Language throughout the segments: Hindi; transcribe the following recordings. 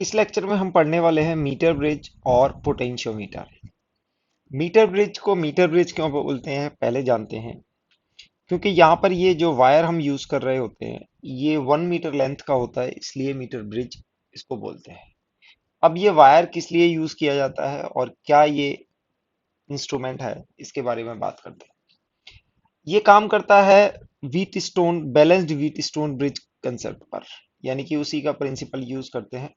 इस लेक्चर में हम पढ़ने वाले हैं मीटर ब्रिज और पोटेंशियोमीटर। मीटर ब्रिज को मीटर ब्रिज क्यों बोलते हैं पहले जानते हैं। क्योंकि यहाँ पर ये जो वायर हम यूज कर रहे होते हैं ये 1 मीटर लेंथ का होता है, इसलिए मीटर ब्रिज इसको बोलते हैं। अब ये वायर किस लिए यूज किया जाता है और क्या ये इंस्ट्रूमेंट है, इसके बारे में बात करते हैं। ये काम करता है wheat stone balanced wheat stone bridge concept पर, यानी कि उसी का प्रिंसिपल यूज करते हैं।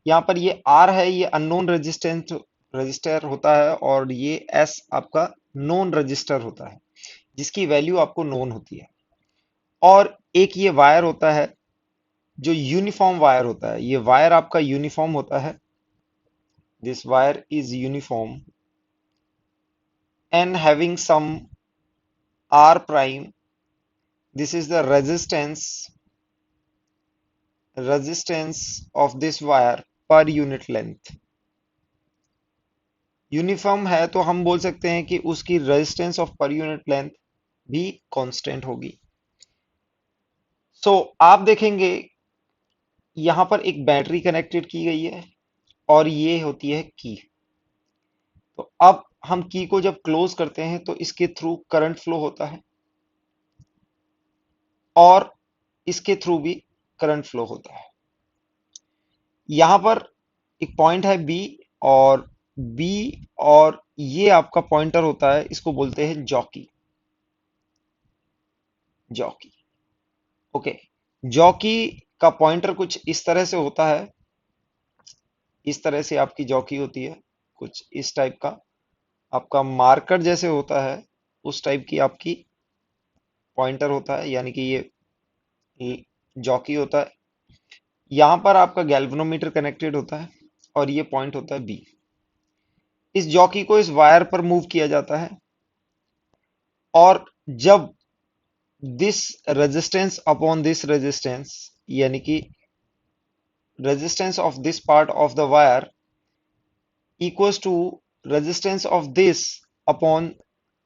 यहाँ पर ये आर है, ये अननोन रेजिस्टेंस रजिस्टर होता है, और ये एस आपका नोन रजिस्टर होता है जिसकी वैल्यू आपको नोन होती है। और एक ये वायर होता है जो यूनिफॉर्म वायर होता है, ये वायर आपका यूनिफॉर्म होता है। This wire is uniform and having some R prime. This is the resistance of this wire per unit length. Uniform है तो हम बोल सकते हैं कि उसकी resistance of per unit length भी कांस्टेंट होगी। आप देखेंगे यहां पर एक बैटरी कनेक्टेड की गई है और ये होती है की। तो अब हम की को जब क्लोज करते हैं तो इसके थ्रू करंट फ्लो होता है और इसके थ्रू भी करंट फ्लो होता है। यहां पर एक पॉइंट है बी, और बी और ये आपका पॉइंटर होता है, इसको बोलते हैं जॉकी। Jockey, okay. जॉकी का पॉइंटर कुछ इस तरह से होता है, इस तरह से आपकी जॉकी होती है, कुछ इस टाइप का आपका मार्कर जैसे होता है, उस टाइप की आपकी पॉइंटर होता है, यानी कि ये जॉकी होता है। यहां पर आपका गैल्वेनोमीटर कनेक्टेड होता है और ये पॉइंट होता है बी। इस जॉकी को इस वायर पर मूव किया जाता है, और जब this resistance upon this resistance, यानी कि resistance of this part of the wire equals to resistance of this upon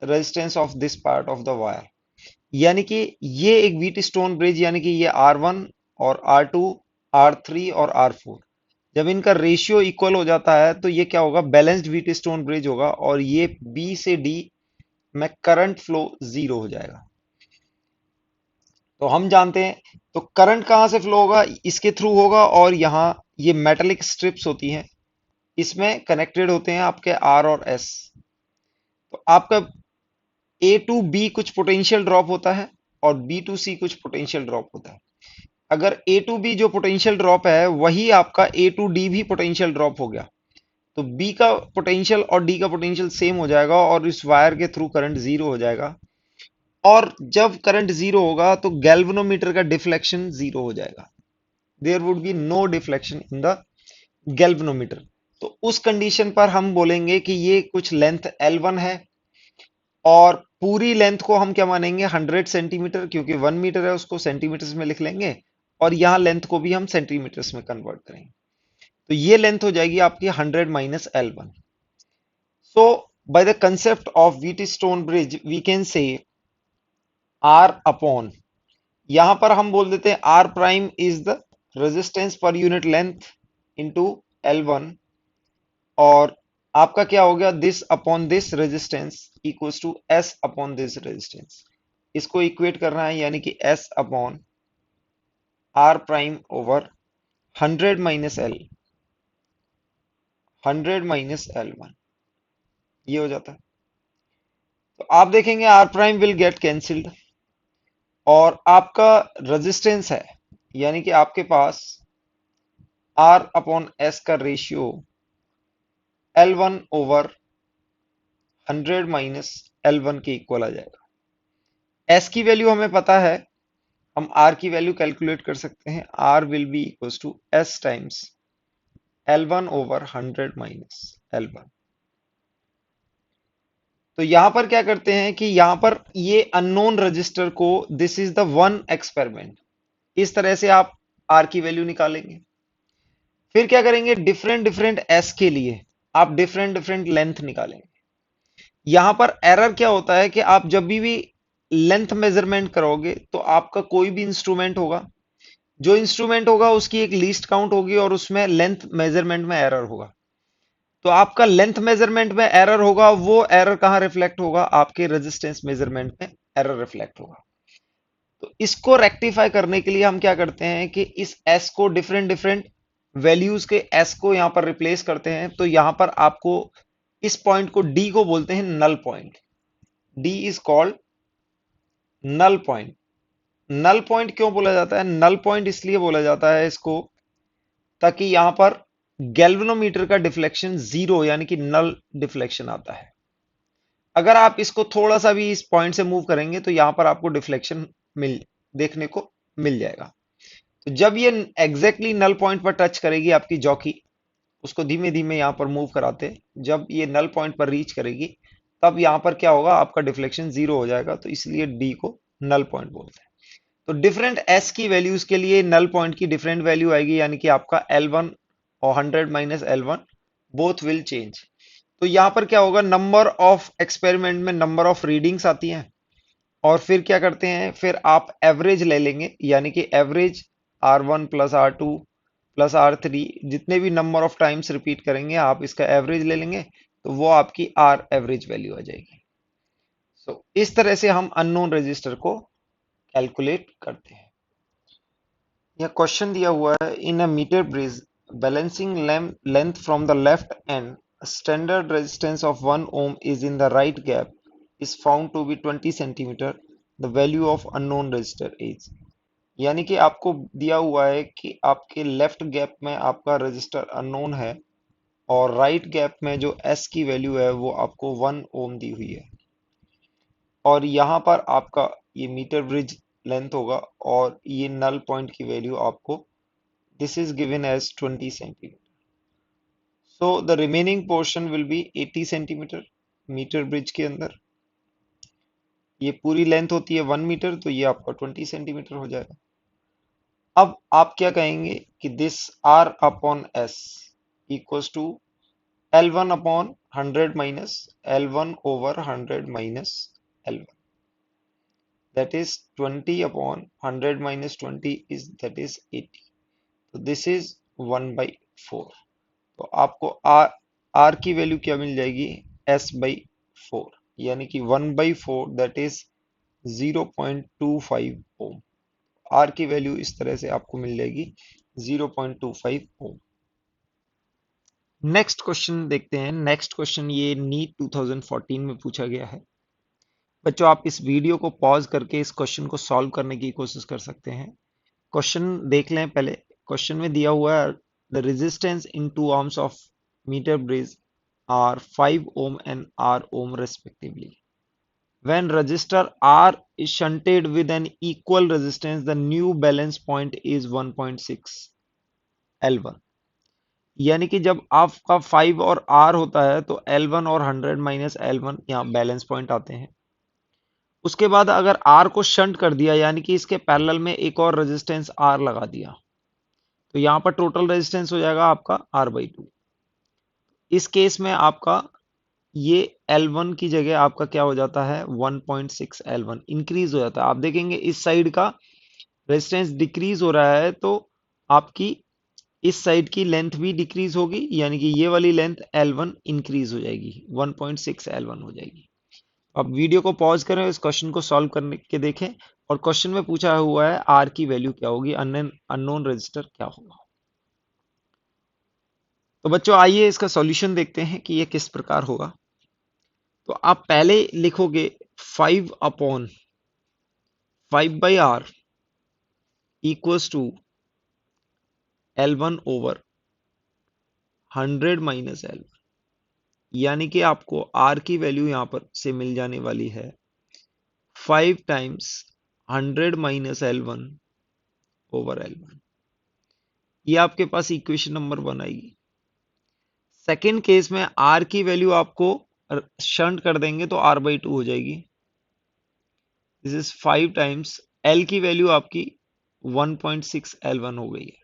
resistance of this part of the wire। यानी कि ये एक व्हीट स्टोन ब्रिज, यानी कि ये R1 और R2 R3 और R4, जब इनका रेशियो इक्वल हो जाता है तो ये क्या होगा, बैलेंस्ड व्हीट स्टोन ब्रिज होगा, और ये B से D में करंट फ्लो जीरो हो जाएगा। तो हम जानते हैं, तो करंट कहां से फ्लो होगा, इसके थ्रू होगा, और यहाँ ये मेटेलिक स्ट्रिप्स होती हैं, इसमें कनेक्टेड होते हैं आपके आर और एस। तो आपका ए टू बी कुछ पोटेंशियल ड्रॉप होता है और बी टू सी कुछ पोटेंशियल ड्रॉप होता है। अगर ए टू बी जो पोटेंशियल ड्रॉप है वही आपका ए टू डी भी पोटेंशियल ड्रॉप हो गया, तो बी का पोटेंशियल और डी का पोटेंशियल सेम हो जाएगा और इस वायर के थ्रू करंट जीरो हो जाएगा। और जब करंट जीरो होगा तो गैल्वेनोमीटर का डिफ्लेक्शन जीरो हो जाएगा। There would be no deflection in the galvanometer. तो उस कंडीशन पर हम बोलेंगे कि ये कुछ लेंथ L1 है, और पूरी लेंथ को हम क्या मानेंगे, 100 सेंटीमीटर, क्योंकि 1 मीटर है उसको सेंटीमीटर्स में लिख लेंगे, और यहाँ लेंथ को भी हम सेंटीमीटर्स में कन्वर्ट करेंगे। तो ये लेंथ हो जाएगी आपकी 100 minus L1। So by the concept of Wheatstone bridge we can say R upon, यहां पर हम बोल देते हैं R prime is the resistance per unit length into L1, और आपका क्या हो गया, this upon this resistance equals to S upon this resistance. इसको इक्वेट करना है, यानी कि S upon R prime over 100 minus L, 100 minus L1, ये हो जाता है। तो आप देखेंगे R prime will get cancelled, और आपका रेजिस्टेंस है, यानी कि आपके पास आर अपॉन एस का ratio L1 over 100 minus L1 के इक्वल आ जाएगा। S की वैल्यू हमें पता है, हम R की वैल्यू कैलकुलेट कर सकते हैं। R will be equals to S times L1 over 100 minus L1। तो यहां पर क्या करते हैं कि यहां पर ये अननोन रजिस्टर को, this is the one experiment, इस तरह से आप R की वैल्यू निकालेंगे। फिर क्या करेंगे, डिफरेंट डिफरेंट S के लिए आप डिफरेंट डिफरेंट लेंथ निकालेंगे। यहां पर एरर क्या होता है कि आप जब भी लेंथ मेजरमेंट करोगे तो आपका कोई भी इंस्ट्रूमेंट होगा, जो इंस्ट्रूमेंट होगा उसकी एक लीस्ट काउंट होगी और उसमें लेंथ मेजरमेंट में एरर होगा। तो आपका लेंथ मेजरमेंट में एरर होगा, वो एरर कहाँ रिफ्लेक्ट होगा? आपके रेजिस्टेंस मेजरमेंट में एरर रिफ्लेक्ट होगा। तो इसको रेक्टिफाई करने के लिए हम क्या करते हैं कि इस एस को डिफरेंट डिफरेंट वैल्यूज के एस को यहां पर रिप्लेस करते हैं। तो यहां पर आपको इस पॉइंट को डी को बोलते हैं null point. D is called null point. Null point क्यों बोला जाता है? नल पॉइंट इसलिए बोला जाता है इसको, ताकि यहां पर गैल्वेनोमीटर का डिफ्लेक्शन जीरो यानी कि नल डिफ्लेक्शन आता है। अगर आप इसको थोड़ा सा भी इस पॉइंट से मूव करेंगे तो यहां पर आपको डिफ्लेक्शन मिल देखने को मिल जाएगा। तो जब ये एग्जैक्टली नल पॉइंट पर टच करेगी आपकी जॉकी, उसको धीमे धीमे यहां पर मूव कराते हैं, जब ये नल पॉइंट पर रीच करेगी तब यहां पर क्या होगा? आपका डिफ्लेक्शन जीरो हो जाएगा। तो इसलिए डी को नल पॉइंट बोलते हैं। तो डिफरेंट एस की वैल्यूज के लिए नल पॉइंट की डिफरेंट वैल्यू आएगी, यानी कि आपका L1 और 100 minus L1 both will change. तो यहां पर क्या होगा? नंबर ऑफ एक्सपेरिमेंट में नंबर ऑफ रीडिंग्स आती हैं और फिर क्या करते हैं, फिर आप एवरेज ले लेंगे, यानी कि average R1 plus R2 plus R3 जितने भी नंबर ऑफ टाइम्स रिपीट करेंगे आप इसका एवरेज ले लेंगे, तो वो आपकी आर एवरेज वैल्यू आ जाएगी। सो इस तरह से हम अननोन रजिस्टर को कैलकुलेट करते हैं। यह क्वेश्चन दिया हुआ है, in a metre bridge balancing length from the left end standard resistance of 1 ohm is in the right gap is found to be 20 centimeter. The value of unknown resistor is, यानी कि आपको दिया हुआ है कि आपके लेफ्ट गैप में आपका रजिस्टर अननोन है और राइट गैप में जो एस की वैल्यू है वो आपको 1 ओम दी हुई है, और यहाँ पर आपका ये मीटर ब्रिज लेंथ होगा और ये नल पॉइंट की वैल्यू आपको this is given as 20 centimetre. So the remaining portion will be 80 centimetre metre bridge के अंदर। ये पूरी लेंथ होती है 1 मीटर, तो ये आपका 20 सेंटीमीटर हो जाएगा। अब आप क्या कहेंगे कि this R upon S equals to L1 upon 100 minus L1 over 100 minus L1, that is 20 upon 100 minus 20 is that is 80. तो this is 1 by 4। तो आपको R की वैल्यू क्या मिल जाएगी? S by 4, यानी कि 1 by 4 that is 0.25 Om. R की वैल्यू इस तरह से आपको मिल जाएगी 0.25 ओम। नेक्स्ट क्वेश्चन देखते हैं। नेक्स्ट क्वेश्चन ये नीट 2014 में पूछा गया है। बच्चों आप इस वीडियो को पॉज करके इस क्वेश्चन को सॉल्व करने की कोशिश कर सकते हैं। क्वेश्चन देख लें पहले। क्वेश्चन में दिया हुआ है the resistance in two arms of metre bridge are 5 ohm and R ohm respectively. When resistor R is shunted with an equal resistance, the new balance point is 1.6 L1। यानी कि जब आपका 5 और R होता है तो L1 और 100 माइनस L1 यहाँ बैलेंस पॉइंट आते हैं। उसके बाद अगर R को शंट कर दिया, यानी कि इसके पैरेलल में एक और रेजिस्टेंस R लगा दिया, तो यहां पर टोटल रेजिस्टेंस हो जाएगा आपका R/2। इस केस में आपका ये L1 की जगह आपका क्या हो जाता है? 1.6 L1 इंक्रीज हो जाता है। आप देखेंगे इस साइड का रेजिस्टेंस डिक्रीज हो रहा है, तो आपकी इस साइड की लेंथ भी डिक्रीज होगी, यानी कि ये वाली लेंथ L1 इंक्रीज हो जाएगी, 1.6 L1 हो जाएगी। अब वीडियो को पॉज करें, इस क्वेश्चन को सॉल्व करने के देखें, और क्वेश्चन में पूछा हुआ है आर की वैल्यू क्या होगी, अननोन रजिस्टर क्या होगा। तो बच्चों आइए इसका सॉल्यूशन देखते हैं कि ये किस प्रकार होगा। तो आप पहले लिखोगे 5 upon 5 by R equals to L1 over 100 minus L1, यानी कि आपको R की वैल्यू यहां पर से मिल जाने वाली है 5 times 100 minus L1 over L1। ये आपके पास इक्वेशन नंबर 1 आएगी। सेकेंड केस में R की वैल्यू आपको शंट कर देंगे तो R/2 हो जाएगी। दिस इज 5 टाइम्स L की वैल्यू आपकी 1.6 L1 हो गई है।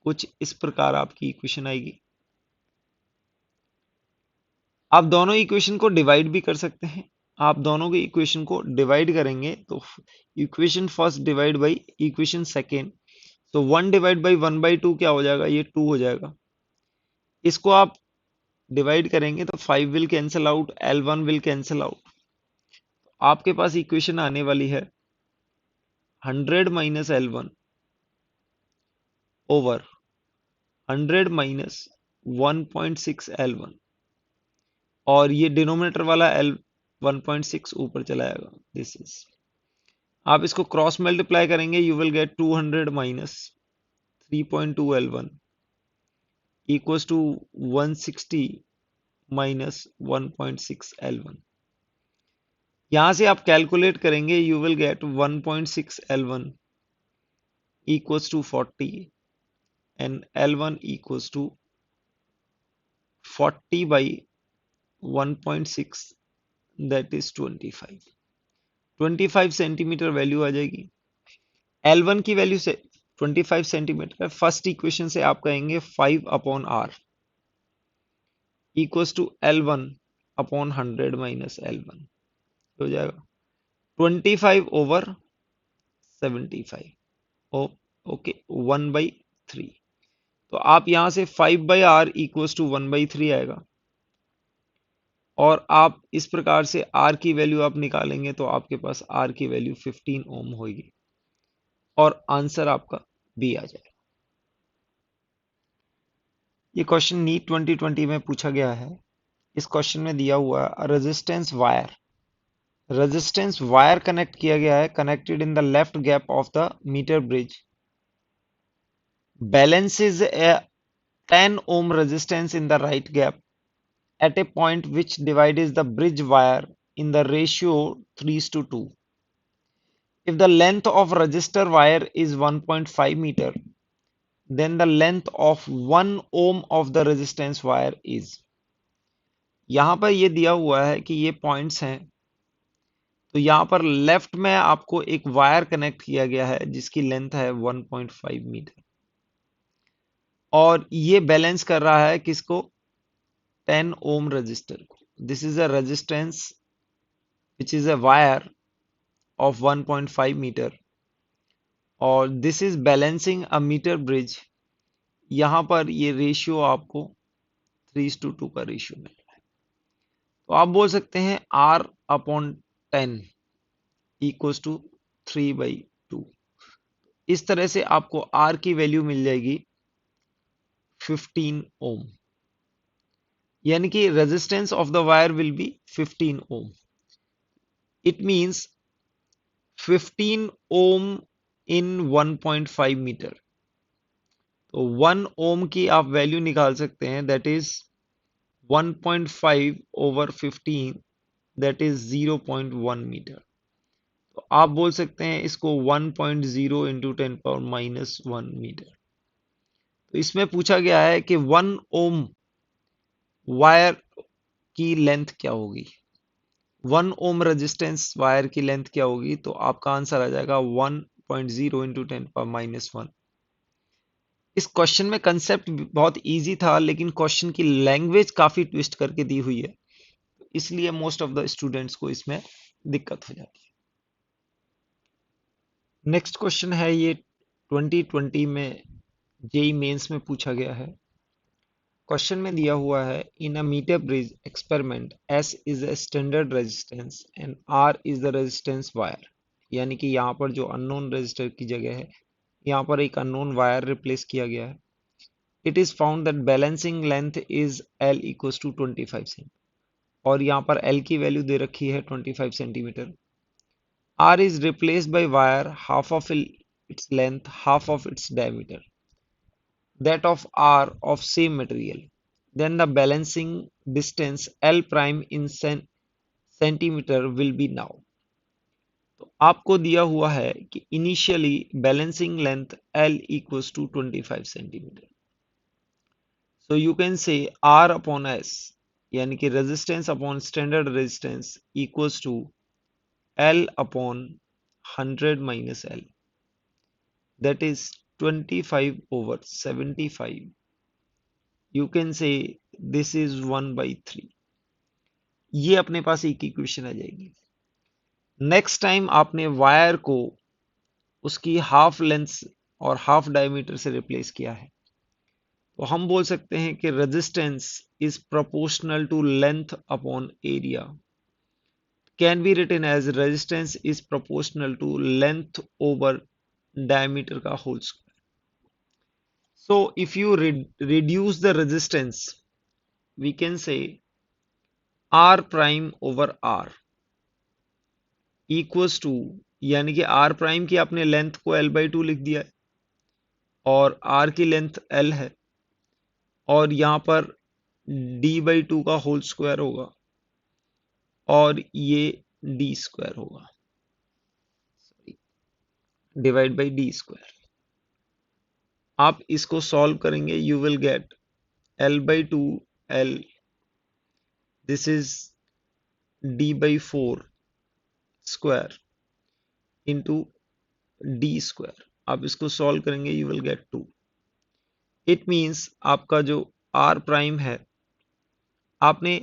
कुछ इस प्रकार आपकी इक्वेशन आएगी। आप दोनों इक्वेशन को डिवाइड भी कर सकते हैं। आप दोनों की इक्वेशन को डिवाइड करेंगे तो equation first divide by equation second, तो 1/1/2 क्या हो जाएगा, ये 2 हो जाएगा। इसको आप डिवाइड करेंगे तो 5 will cancel out, L1 will cancel out. आपके पास इक्वेशन आने वाली है 100 minus L1 over 100 minus 1.6 L1, और ये डिनोमिनेटर वाला L 1.6 ऊपर चला जाएगा। दिस इज, आप इसको क्रॉस मल्टीप्लाई करेंगे, you will get 200 minus 3.2 L1 equals to 160 minus 1.6 L1। यहां से आप कैलकुलेट करेंगे, you will get 1.6 L1 equals to 40 and L1 equals to 40 by 1.6, that is 25 centimetre value आ जाएगी। L1 की वैल्यू से 25 सेंटीमीटर है। फर्स्ट इक्वेशन से आप कहेंगे 5 upon R equals to L1 upon 100 minus L1 हो जाएगा 25 ओवर 75। ओके, 1/3। तो आप यहां से 5/r इक्वल्स टू 1/3 आएगा, और आप इस प्रकार से R की वैल्यू आप निकालेंगे तो आपके पास R की वैल्यू 15 ओम होगी, और आंसर आपका बी आ जाएगा। ये क्वेश्चन नीट 2020 में पूछा गया है। इस क्वेश्चन में दिया हुआ रेजिस्टेंस वायर कनेक्ट किया गया है, connected in the left gap of the metre bridge, balances a 10 ohm resistance in the right gap at a point which divides the bridge wire in the ratio 3:2. If the length of resistor wire is 1.5 meter, then the length of 1 ohm of the resistance wire is। यहां पर ये दिया हुआ है कि ये पॉइंट्स हैं, तो यहां पर लेफ्ट में आपको एक वायर कनेक्ट किया गया है जिसकी लेंथ है 1.5 मीटर, और ये बैलेंस कर रहा है किसको, 10 ohm resistor को। This is a resistance which is a wire of 1.5 meter, और this is balancing a meter bridge। यहां पर ये रेशियो आपको 3:2 का रेशियो मिल रहा है। तो आप बोल सकते हैं R अपॉन 10 इक्वल्स टू 3/2। इस तरह से आपको R की वैल्यू मिल जाएगी 15 ओम, यानी कि resistance of the wire will be 15 ohm. It means 15 ohm in 1.5 metre. तो 1 ओम की आप वैल्यू निकाल सकते हैं, that is 1.5 over 15, that is 0.1 metre. तो आप बोल सकते हैं इसको 1.0 इंटू 10⁻⁻1 मीटर। तो इसमें पूछा गया है कि 1 ओम वायर की लेंथ क्या होगी, 1 ओम रेजिस्टेंस वायर की लेंथ क्या होगी, तो आपका आंसर आ जाएगा 1.0 इंटू 10⁻⁻1। इस क्वेश्चन में कंसेप्ट बहुत इजी था, लेकिन क्वेश्चन की लैंग्वेज काफी ट्विस्ट करके दी हुई है, इसलिए मोस्ट ऑफ द स्टूडेंट्स को इसमें दिक्कत हो जाती है। नेक्स्ट क्वेश्चन है, ये 2020 में जेई मेंस में पूछा गया है। क्वेश्चन में दिया हुआ है, in a metre bridge experiment S is a standard resistance and R is the resistance wire. यानी कि यहाँ पर जो अननोन रेजिस्टर की जगह है, यहाँ पर एक अननोन वायर रिप्लेस किया गया है। It is found that balancing length is L equals to 25 cent, और यहाँ पर L की वैल्यू दे रखी है 25 centimetre. R is replaced by wire half of its length, half of its diameter, that of R of same material. Then the balancing distance L prime in centimeter will be now। तो आपको दिया हुआ है कि initially balancing length L equals to 25 centimetre. So you can say R upon S, यानी कि resistance upon standard resistance equals to L upon 100 minus L, that is 25 over 75। You can say this is 1/3। ये अपने पास एक इक्वेशन आ जाएगी। नेक्स्ट टाइम आपने वायर को उसकी हाफ लेंथ और हाफ डायमीटर से रिप्लेस किया है, तो हम बोल सकते हैं कि resistance is proportional to length upon area, can be written as resistance is proportional to length over diameter का whole square. So if you reduce the resistance, we can say R prime over R equals to, यानी कि R प्राइम की आपने लेंथ को L/2 लिख दिया है और R की लेंथ L है और यहाँ पर D/2 का होल स्क्वायर होगा और ये D स्क्वायर होगा, डिवाइड बाई D स्क्वायर. आप इसको सॉल्व करेंगे, you will gate L/2 L, this is D/4 square into D square. आप इसको सॉल्व करेंगे, you will gate 2. It means आपका जो आर प्राइम है, आपने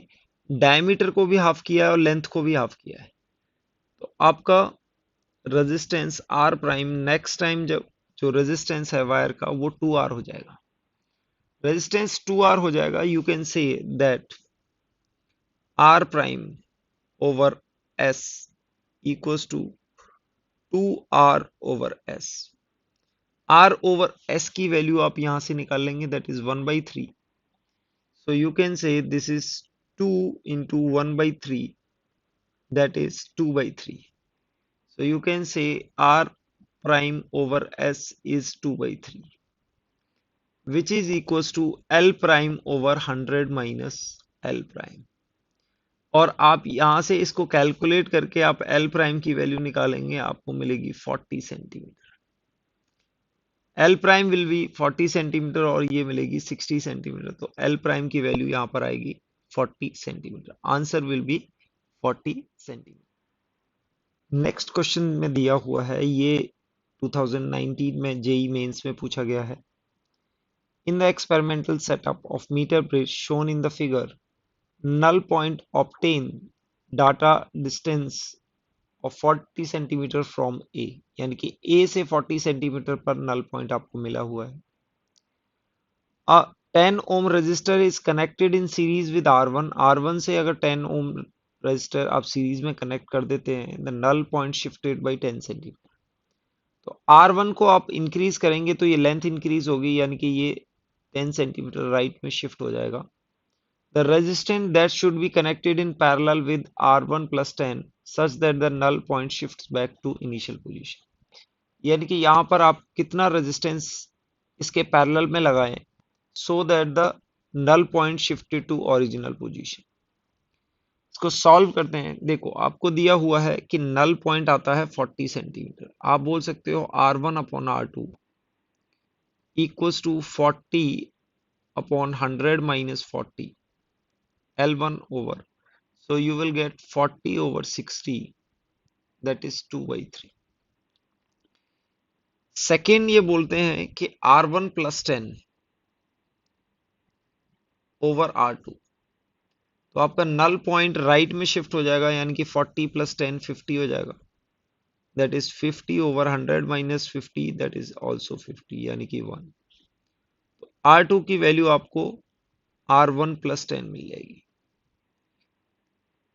डायमीटर को भी हाफ किया है और लेंथ को भी हाफ किया है, तो आपका resistance R prime next time जब जो रेजिस्टेंस है वायर का वो 2R हो जाएगा. रेजिस्टेंस 2R हो जाएगा, you can say that R prime over S equals to 2R over S. R over S की वैल्यू आप यहां से निकाल लेंगे, that is 1/3. So you can say this is 2 into 1/3, that is 2/3. So you can say R prime over S is 2/3, which is equals to L prime over 100 minus L prime. और आप यहां से इसको कैलकुलेट करके आप L प्राइम की वैल्यू निकालेंगे, आपको मिलेगी 40 centimetre. L prime will be 40 centimetre और ये मिलेगी 60 सेंटीमीटर, तो L प्राइम की वैल्यू यहां पर आएगी 40 centimetre. Answer will B 40 centimetre. Next question में दिया हुआ है, ये 2019 में जेई मेंस में पूछा गया है. In the experimental setup of metre bridge shown in the figure, null point obtain data distance of 40 centimetre from A, यानी कि ए से 40 सेंटीमीटर पर नल पॉइंट आपको मिला हुआ है. A 10 ohm resistor is connected in series with R1. R1 से अगर 10 ओम रजिस्टर आप सीरीज में कनेक्ट कर देते हैं, the null point shifted by 10 centimetre. तो R1 को आप इंक्रीज करेंगे तो ये लेंथ इंक्रीज होगी, यानी कि ये 10 सेंटीमीटर राइट में शिफ्ट हो जाएगा. The resistance that should be connected in parallel with R1 plus 10 such that the null point shifts back to initial position. यानी कि यहाँ पर आप कितना रेजिस्टेंस इसके पैरेलल में लगाएं so that the null point shifted to original position. इसको सॉल्व करते हैं. देखो आपको दिया हुआ है कि नल पॉइंट आता है 40 सेंटीमीटर. आप बोल सकते हो R1 upon R2 equals to 40 upon 100 minus 40 L1 over. So you will get 40 over 60, that is 2/3. Second ये बोलते हैं कि R1 plus 10 over R2, तो आपका नल पॉइंट राइट में शिफ्ट हो जाएगा, यानी कि 40 plus 10 50 हो जाएगा, that is 50 over 100 minus 50, that is also 50, यानी कि 1. तो R2 की वैल्यू आपको R1 plus 10 मिल जाएगी.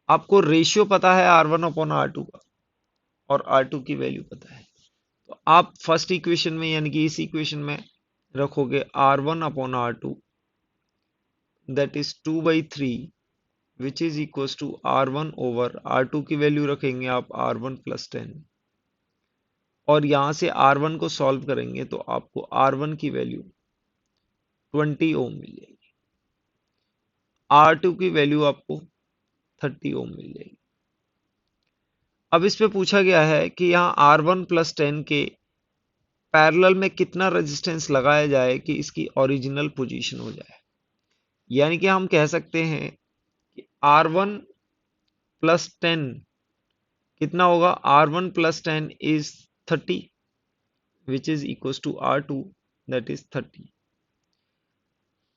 आपको रेशियो पता है R1 अपॉन R2 का और R2 की वैल्यू पता है, तो आप फर्स्ट इक्वेशन में यानी कि इस इक्वेशन में रखोगे R1 upon R2, that is 2/3, which is equals to R1 over R2 की वैल्यू रखेंगे आप R1 plus 10 और यहां से R1 को सॉल्व करेंगे तो आपको R1 की वैल्यू 20 ओम मिल जाएगी, R2 की वैल्यू आपको 30 ओम मिल जाएगी. अब इस पे पूछा गया है कि यहाँ R1 plus 10 के पैरेलल में कितना रेजिस्टेंस लगाया जाए कि इसकी ओरिजिनल पोजीशन हो जाए. यानी कि हम कह सकते हैं कि R1 plus 10 कितना होगा, R1 plus 10 is 30 which is equals to R2, that is 30.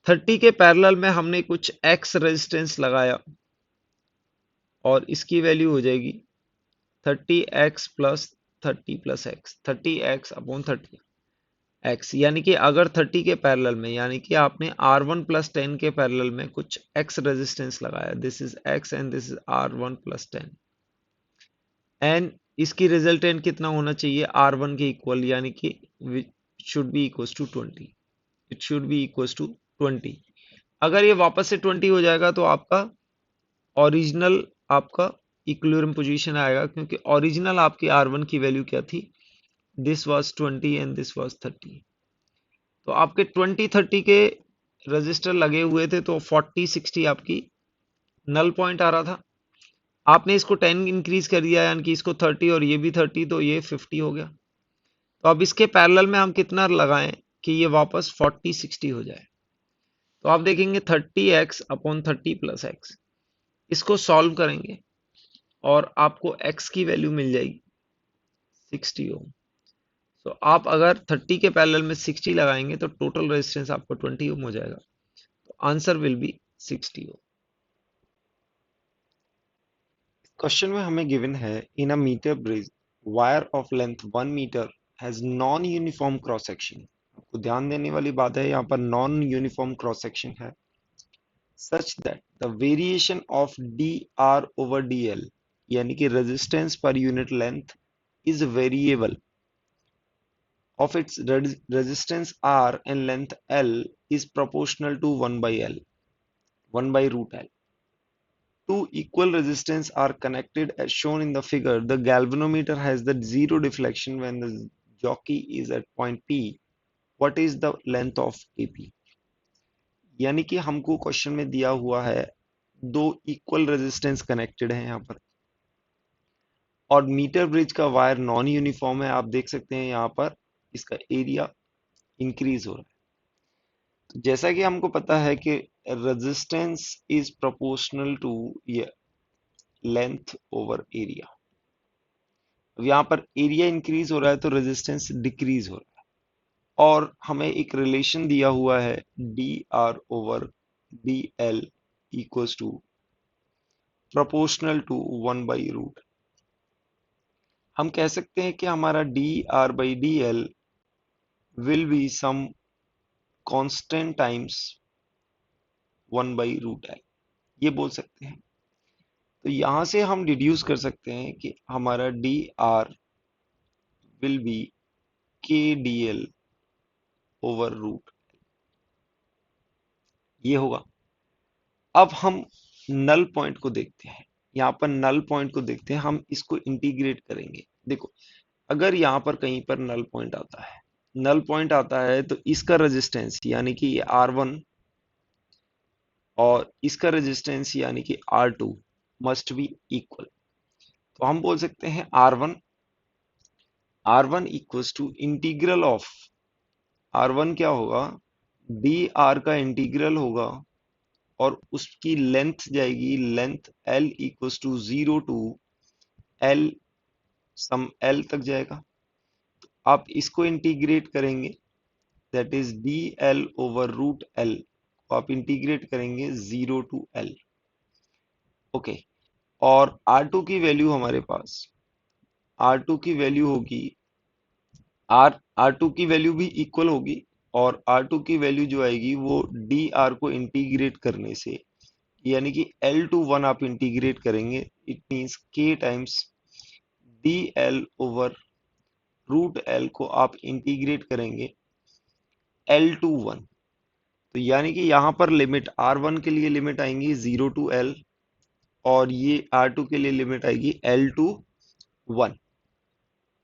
30 के पैरेलल में हमने कुछ X रेजिस्टेंस लगाया और इसकी वैल्यू हो जाएगी 30x plus 30 plus x, 30x upon 30. X, यानी कि अगर 30 के पैरेलल में, यानी कि आपने R1 + 10 के पैरेलल में कुछ एक्स रेजिस्टेंस लगाया, this is X and this is R1 + 10, and इसकी रिजल्टेंट कितना होना चाहिए, R1 के इक्वल, यानी कि should be equals to 20, it should be equals to 20। अगर ये वापस से 20 हो जाएगा तो आपका ओरिजिनल, आपका इक्विलिब्रियम पोजीशन आएगा, क्योंकि ओरिजिनल आपकी R1 की वैल्यू क्या थी, this was 20 and this was 30। तो आपके 20-30 के रजिस्टर लगे हुए थे, तो 40-60 आपकी नल पॉइंट आ रहा था। आपने इसको 10 इंक्रीज कर दिया, यानी कि इसको 30 और ये भी 30, तो ये 50 हो गया। तो अब इसके पैरेलल में हम कितना लगाएं कि ये वापस 40-60 हो जाए। तो आप देखेंगे 30x/30 + x, इसको सॉल्व करेंगे और आपको x की वैल्यू मिल जाएगी 60 ओम। तो आप अगर 30 के पैरेलल में 60 लगाएंगे तो टोटल रेजिस्टेंस आपको 20 ओम हो जाएगा। तो answer will be 60 ohm. Question में हमें गिवन है, in a metre bridge wire of length 1 metre has non uniform cross section. आपको ध्यान देने वाली बात है, यहाँ पर नॉन यूनिफॉर्म क्रॉस सेक्शन है, such that the variation of dr/dl, यानी कि resistance per unit length, is variable of its resistance R and length L is proportional to 1 by L, 1 by root L. Two equal resistance are connected as shown in the figure. The galvanometer has the zero deflection when the jockey is at point P. What is the length of AP? यानी कि हमको क्वेश्चन में दिया हुआ है दो इक्वल रेजिस्टेंस कनेक्टेड है यहाँ पर, और मीटर ब्रिज का वायर नॉन यूनिफॉर्म है। आप देख सकते हैं यहाँ पर इसका एरिया इंक्रीज हो रहा है। तो जैसा कि हमको पता है कि resistance is proportional to length over area. अब यहाँ पर एरिया इंक्रीज हो रहा है तो रेजिस्टेंस डिक्रीज हो रहा है, और हमें एक रिलेशन दिया हुआ है dr/dl equals to proportional to 1 by root. हम कह सकते हैं कि हमारा dr/dl will be some constant times 1 by root l, ये बोल सकते हैं। तो यहां से हम डिड्यूस कर सकते हैं कि हमारा dr will be kdl over root, ये होगा। अब हम नल पॉइंट को देखते हैं, यहाँ पर नल पॉइंट को देखते हैं, हम इसको इंटीग्रेट करेंगे। देखो, अगर यहाँ पर कहीं पर नल पॉइंट आता है, नल पॉइंट आता है तो इसका रेजिस्टेंस यानी कि ये R1 और इसका रेजिस्टेंस यानी कि R2 मस्ट बी इक्वल। तो हम बोल सकते हैं R1 equals to integral of, R1 क्या होगा, dr का इंटीग्रल होगा, और उसकी लेंथ जाएगी, length L equals to 0 to L, some L तक जाएगा। तो आप इसको इंटीग्रेट करेंगे, that is dl over root L को आप इंटीग्रेट करेंगे 0 टू L। ओके, और R2 की वैल्यू हमारे पास, R2 की वैल्यू होगी, R2 की वैल्यू भी इक्वल होगी, और R2 की वैल्यू जो आएगी वो dr को इंटीग्रेट करने से, यानी कि L टू 1 आप इंटीग्रेट करेंगे, it means K times dl over root L को आप इंटीग्रेट करेंगे L टू 1। तो यानी कि यहाँ पर लिमिट R1 के लिए लिमिट आएंगी 0 टू L, और ये R2 के लिए लिमिट आएगी L टू 1।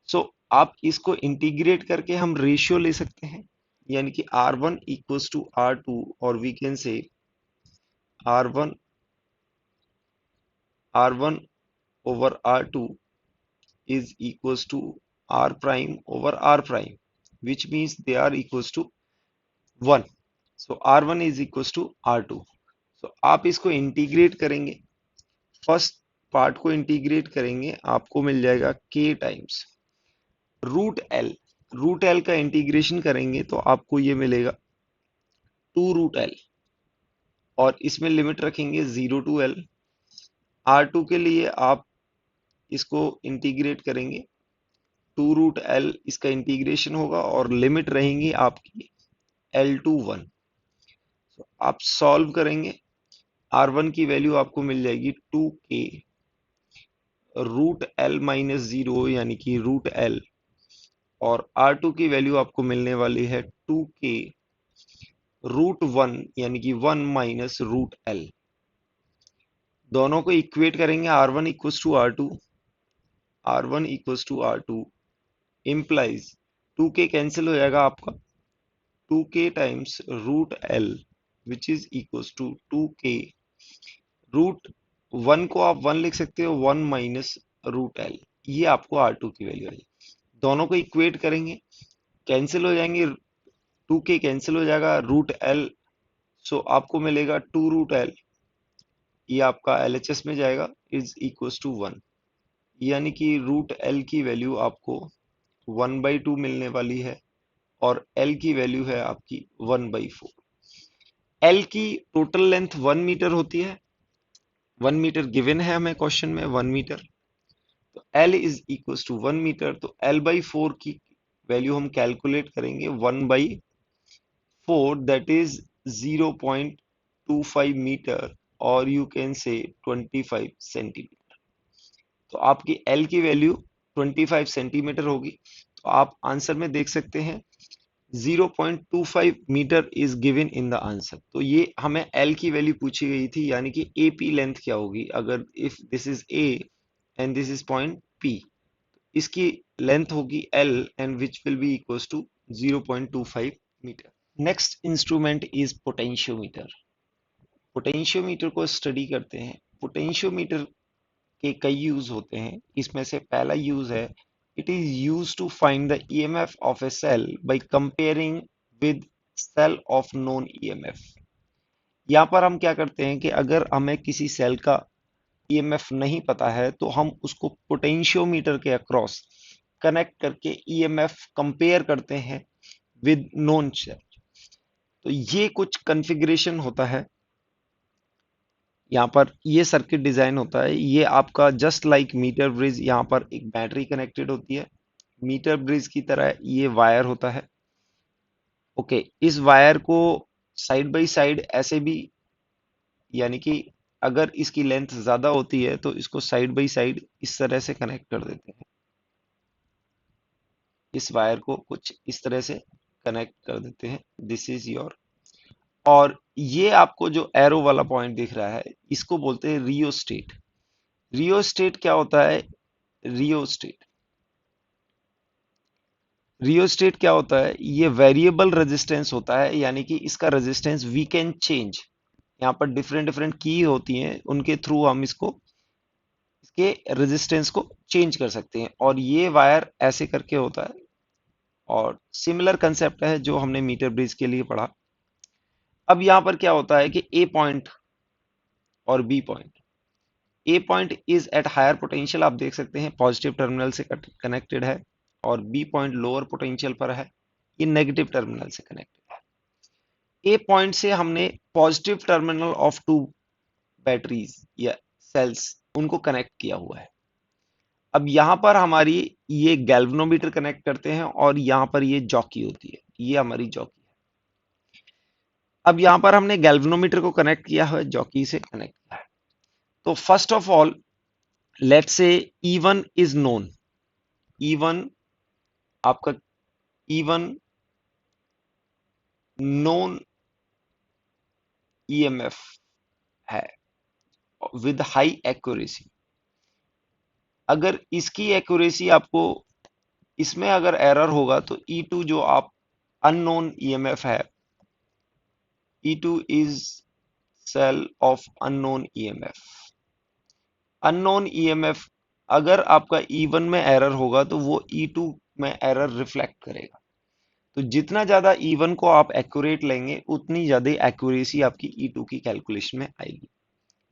सो आप इसको इंटीग्रेट करके हम रेशियो ले सकते हैं, यानी कि R1 इक्वल्स टू R2, और we can say R1 over R2 is equals to R prime over R prime, which means they are equals to 1. So R1 is equals to R2. So आप इसको इंटीग्रेट करेंगे, फर्स्ट पार्ट को इंटीग्रेट करेंगे, आपको मिल जाएगा K times root L। Root L का इंटीग्रेशन करेंगे तो आपको ये मिलेगा 2 रूट L, और इसमें लिमिट रखेंगे 0 टू L। R2 के लिए आप इसको इंटीग्रेट करेंगे 2√L इसका इंटीग्रेशन होगा और लिमिट रहेंगी आपकी L टू 1। आप सॉल्व करेंगे, R1 की वैल्यू आपको मिल जाएगी 2K √L-0 यानी कि √L, और R2 की वैल्यू आपको मिलने वाली है 2K √1 यानी कि 1 माइनस √L। दोनों को इक्वेट करेंगे, R1 equals to R2, R1 equals to R2 implies 2K cancel हो जाएगा आपका, 2K times √L which is equals to 2K root 1 को आप 1 लिख सकते हो, 1 माइनस √L। ये आपको R2 की वैल्यू है। दोनों को इक्वेट करेंगे, कैंसिल हो जाएंगे, 2K कैंसिल हो जाएगा, √L, सो आपको मिलेगा 2√L, ये आपका LHS में जाएगा, इज इक्वल्स टू 1, यानी कि √L की वैल्यू आपको 1/2 मिलने वाली है और L की वैल्यू है आपकी 1/4। L की टोटल लेंथ 1 मीटर होती है, 1 मीटर गिवन है हमें क्वेश्चन में, 1 मीटर, तो L is equals to 1 metre, तो L/4 की वैल्यू हम कैलकुलेट करेंगे 1/4, दैट इज 0.25 मीटर, और यू कैन से 25 सेंटीमीटर। तो आपकी L की वैल्यू 25 सेंटीमीटर होगी, तो आप आंसर में देख सकते हैं 0.25 metre is given in the answer. तो ये हमें L की वैल्यू पूछी गई थी, यानी कि AP लेंथ क्या होगी, अगर if this is A and this is point P, इसकी लेंथ होगी L and which will be equals to 0.25 metre. Next instrument is potentiometer. Potentiometer को स्टडी करते हैं। पोटेंशियोमीटर के कई यूज होते हैं, इसमें से पहला यूज है, it is used to find the EMF of a cell by comparing with cell of known EMF। यहाँ पर हम क्या करते हैं कि अगर हमें किसी सेल का EMF नहीं पता है तो हम उसको पोटेंशियोमीटर के अक्रॉस कनेक्ट करके EMF कंपेयर करते हैं विद नोन सेल। तो ये कुछ कॉन्फ़िगरेशन होता है, यहाँ पर ये सर्किट डिजाइन होता है। ये आपका जस्ट लाइक मीटर ब्रिज, यहाँ पर एक बैटरी कनेक्टेड होती है, मीटर ब्रिज की तरह ये वायर होता है। ओके, इस वायर को साइड बाय साइड ऐसे भी, यानी कि अगर इसकी लेंथ ज्यादा होती है तो इसको साइड बाय साइड इस तरह से कनेक्ट कर देते हैं, इस वायर को कुछ इस तरह से कनेक्ट कर देते हैं, दिस इज योर। और ये आपको जो एरो वाला पॉइंट दिख रहा है, इसको बोलते हैं रियोस्टेट। रियोस्टेट क्या होता है? रियोस्टेट रियोस्टेट क्या होता है? ये वेरिएबल रेजिस्टेंस होता है, यानी कि इसका रेजिस्टेंस वी कैन चेंज। यहाँ पर डिफरेंट डिफरेंट की होती हैं, उनके थ्रू हम इसको, इसके रेजिस्टेंस को चेंज कर सकते हैं, और ये वायर ऐसे करके होता है। और सिमिलर कंसेप्ट है जो हमने मीटर ब्रिज के लिए पढ़ा। अब यहाँ पर क्या होता है कि ए पॉइंट और B point, A point is at higher potential, आप देख सकते हैं पॉजिटिव टर्मिनल से कनेक्टेड है, और बी पॉइंट लोअर पोटेंशियल पर है, ये नेगेटिव टर्मिनल से कनेक्टेड है। ए पॉइंट से हमने positive terminal of two batteries या सेल्स उनको कनेक्ट किया हुआ है। अब यहाँ पर हमारी ये गैल्वेनोमीटर कनेक्ट करते हैं, और यहाँ पर ये जॉकी होती है, ये हमारी जॉकी है। अब यहाँ पर हमने गैल्वेनोमीटर को कनेक्ट किया है, जॉकी से कनेक्ट किया है। तो first of all let's say E1 is known, E1 आपका E1 नोन EMF है विद हाई एक्यूरेसी। अगर इसकी एक्यूरेसी आपको, इसमें अगर एरर होगा तो E2 जो आप अननोन EMF है, E2 is cell of unknown EMF। Unknown EMF अगर आपका E1 में एरर होगा तो वो E2 में एरर रिफ्लेक्ट करेगा। तो जितना ज्यादा E1 को आप एक्यूरेट लेंगे, उतनी ज्यादा एक्यूरेसी आपकी E2 की कैलकुलेशन में आएगी,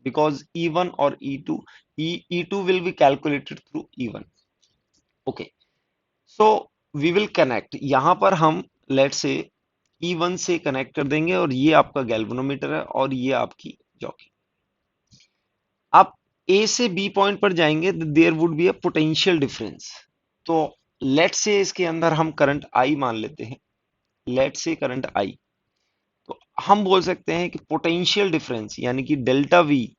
बिकॉज E1 और E2, E2 will be calculated through E1। Okay, so we will connect, यहां पर हम लेट से E1 से कनेक्ट कर देंगे, और ये आपका गैल्वेनोमीटर है और ये आपकी जॉकी। आप ए से बी पॉइंट पर जाएंगे, there would be a potential difference. तो लेट से इसके अंदर हम करंट आई मान लेते हैं, लेट से करंट आई, तो हम बोल सकते हैं कि पोटेंशियल डिफरेंस यानी कि delta we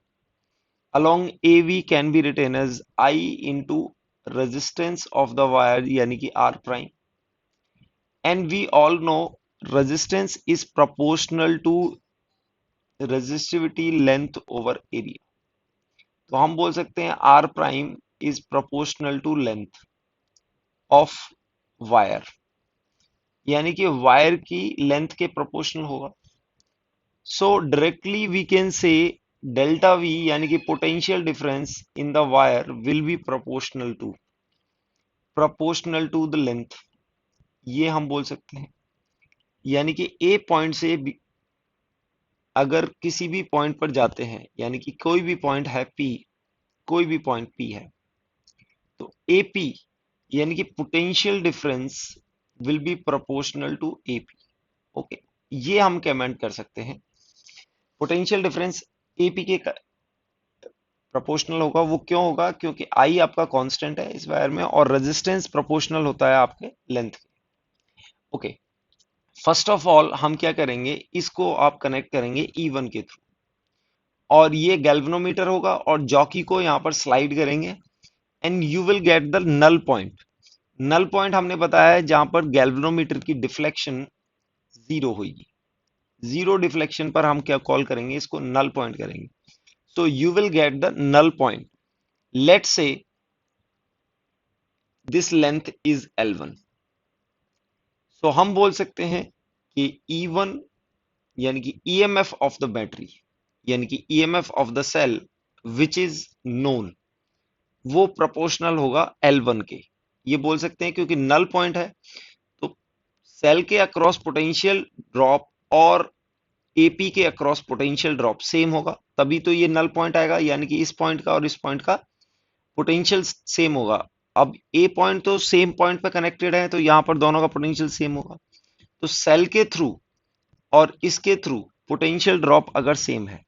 along AV can be written as I into resistance of the wire यानी कि R prime, and we all know resistance is proportional to resistivity length over area, तो हम बोल सकते हैं R prime is proportional to length of wire, यानी कि वायर की लेंथ के प्रोपोर्शनल होगा। So directly we can say delta V यानी कि potential difference in the wire will be proportional to the length, ये हम बोल सकते हैं। यानी कि ए पॉइंट से अगर किसी भी पॉइंट पर जाते हैं, यानी कि कोई भी पॉइंट है पी, कोई भी पॉइंट पी है, तो ए पी यानी कि potential difference will be proportional to A P. Okay, ये हम कमेंट कर सकते हैं। पोटेंशियल डिफरेंस ए पी के प्रोपोर्शनल होगा। वो क्यों होगा? क्योंकि आई आपका कांस्टेंट है इस वायर में और रेजिस्टेंस प्रोपोर्शनल होता है आपके लेंथ के। ओके, फर्स्ट ऑफ ऑल हम क्या करेंगे, इसको आप कनेक्ट करेंगे E1 के थ्रू, और ये गैल्वेनोमीटर होगा और जॉकी को यहाँ पर स्लाइड करेंगे and you will get the null point. Null point हमने बताया है जहां पर गैल्वेनोमीटर की डिफ्लेक्शन जीरो होगी। जीरो डिफ्लेक्शन पर हम क्या कॉल करेंगे, इसको नल पॉइंट करेंगे। So you will get the null point. Let's say this length is L1, so हम बोल सकते हैं कि E1 यानी कि EMF ऑफ द बैटरी यानी कि EMF of the cell which is known, वो प्रोपोर्शनल होगा L1 के। ये बोल सकते हैं क्योंकि नल पॉइंट है, तो सेल के अक्रॉस पोटेंशियल ड्रॉप और एपी के अक्रॉस पोटेंशियल ड्रॉप सेम होगा, तभी तो ये नल पॉइंट आएगा। यानी कि इस पॉइंट का और इस पॉइंट का पोटेंशियल सेम होगा। अब ए पॉइंट तो सेम पॉइंट पे कनेक्टेड है, तो यहां पर दोनों का पोटेंशियल सेम होगा। तो सेल के थ्रू और इसके थ्रू पोटेंशियल ड्रॉप अगर सेम है,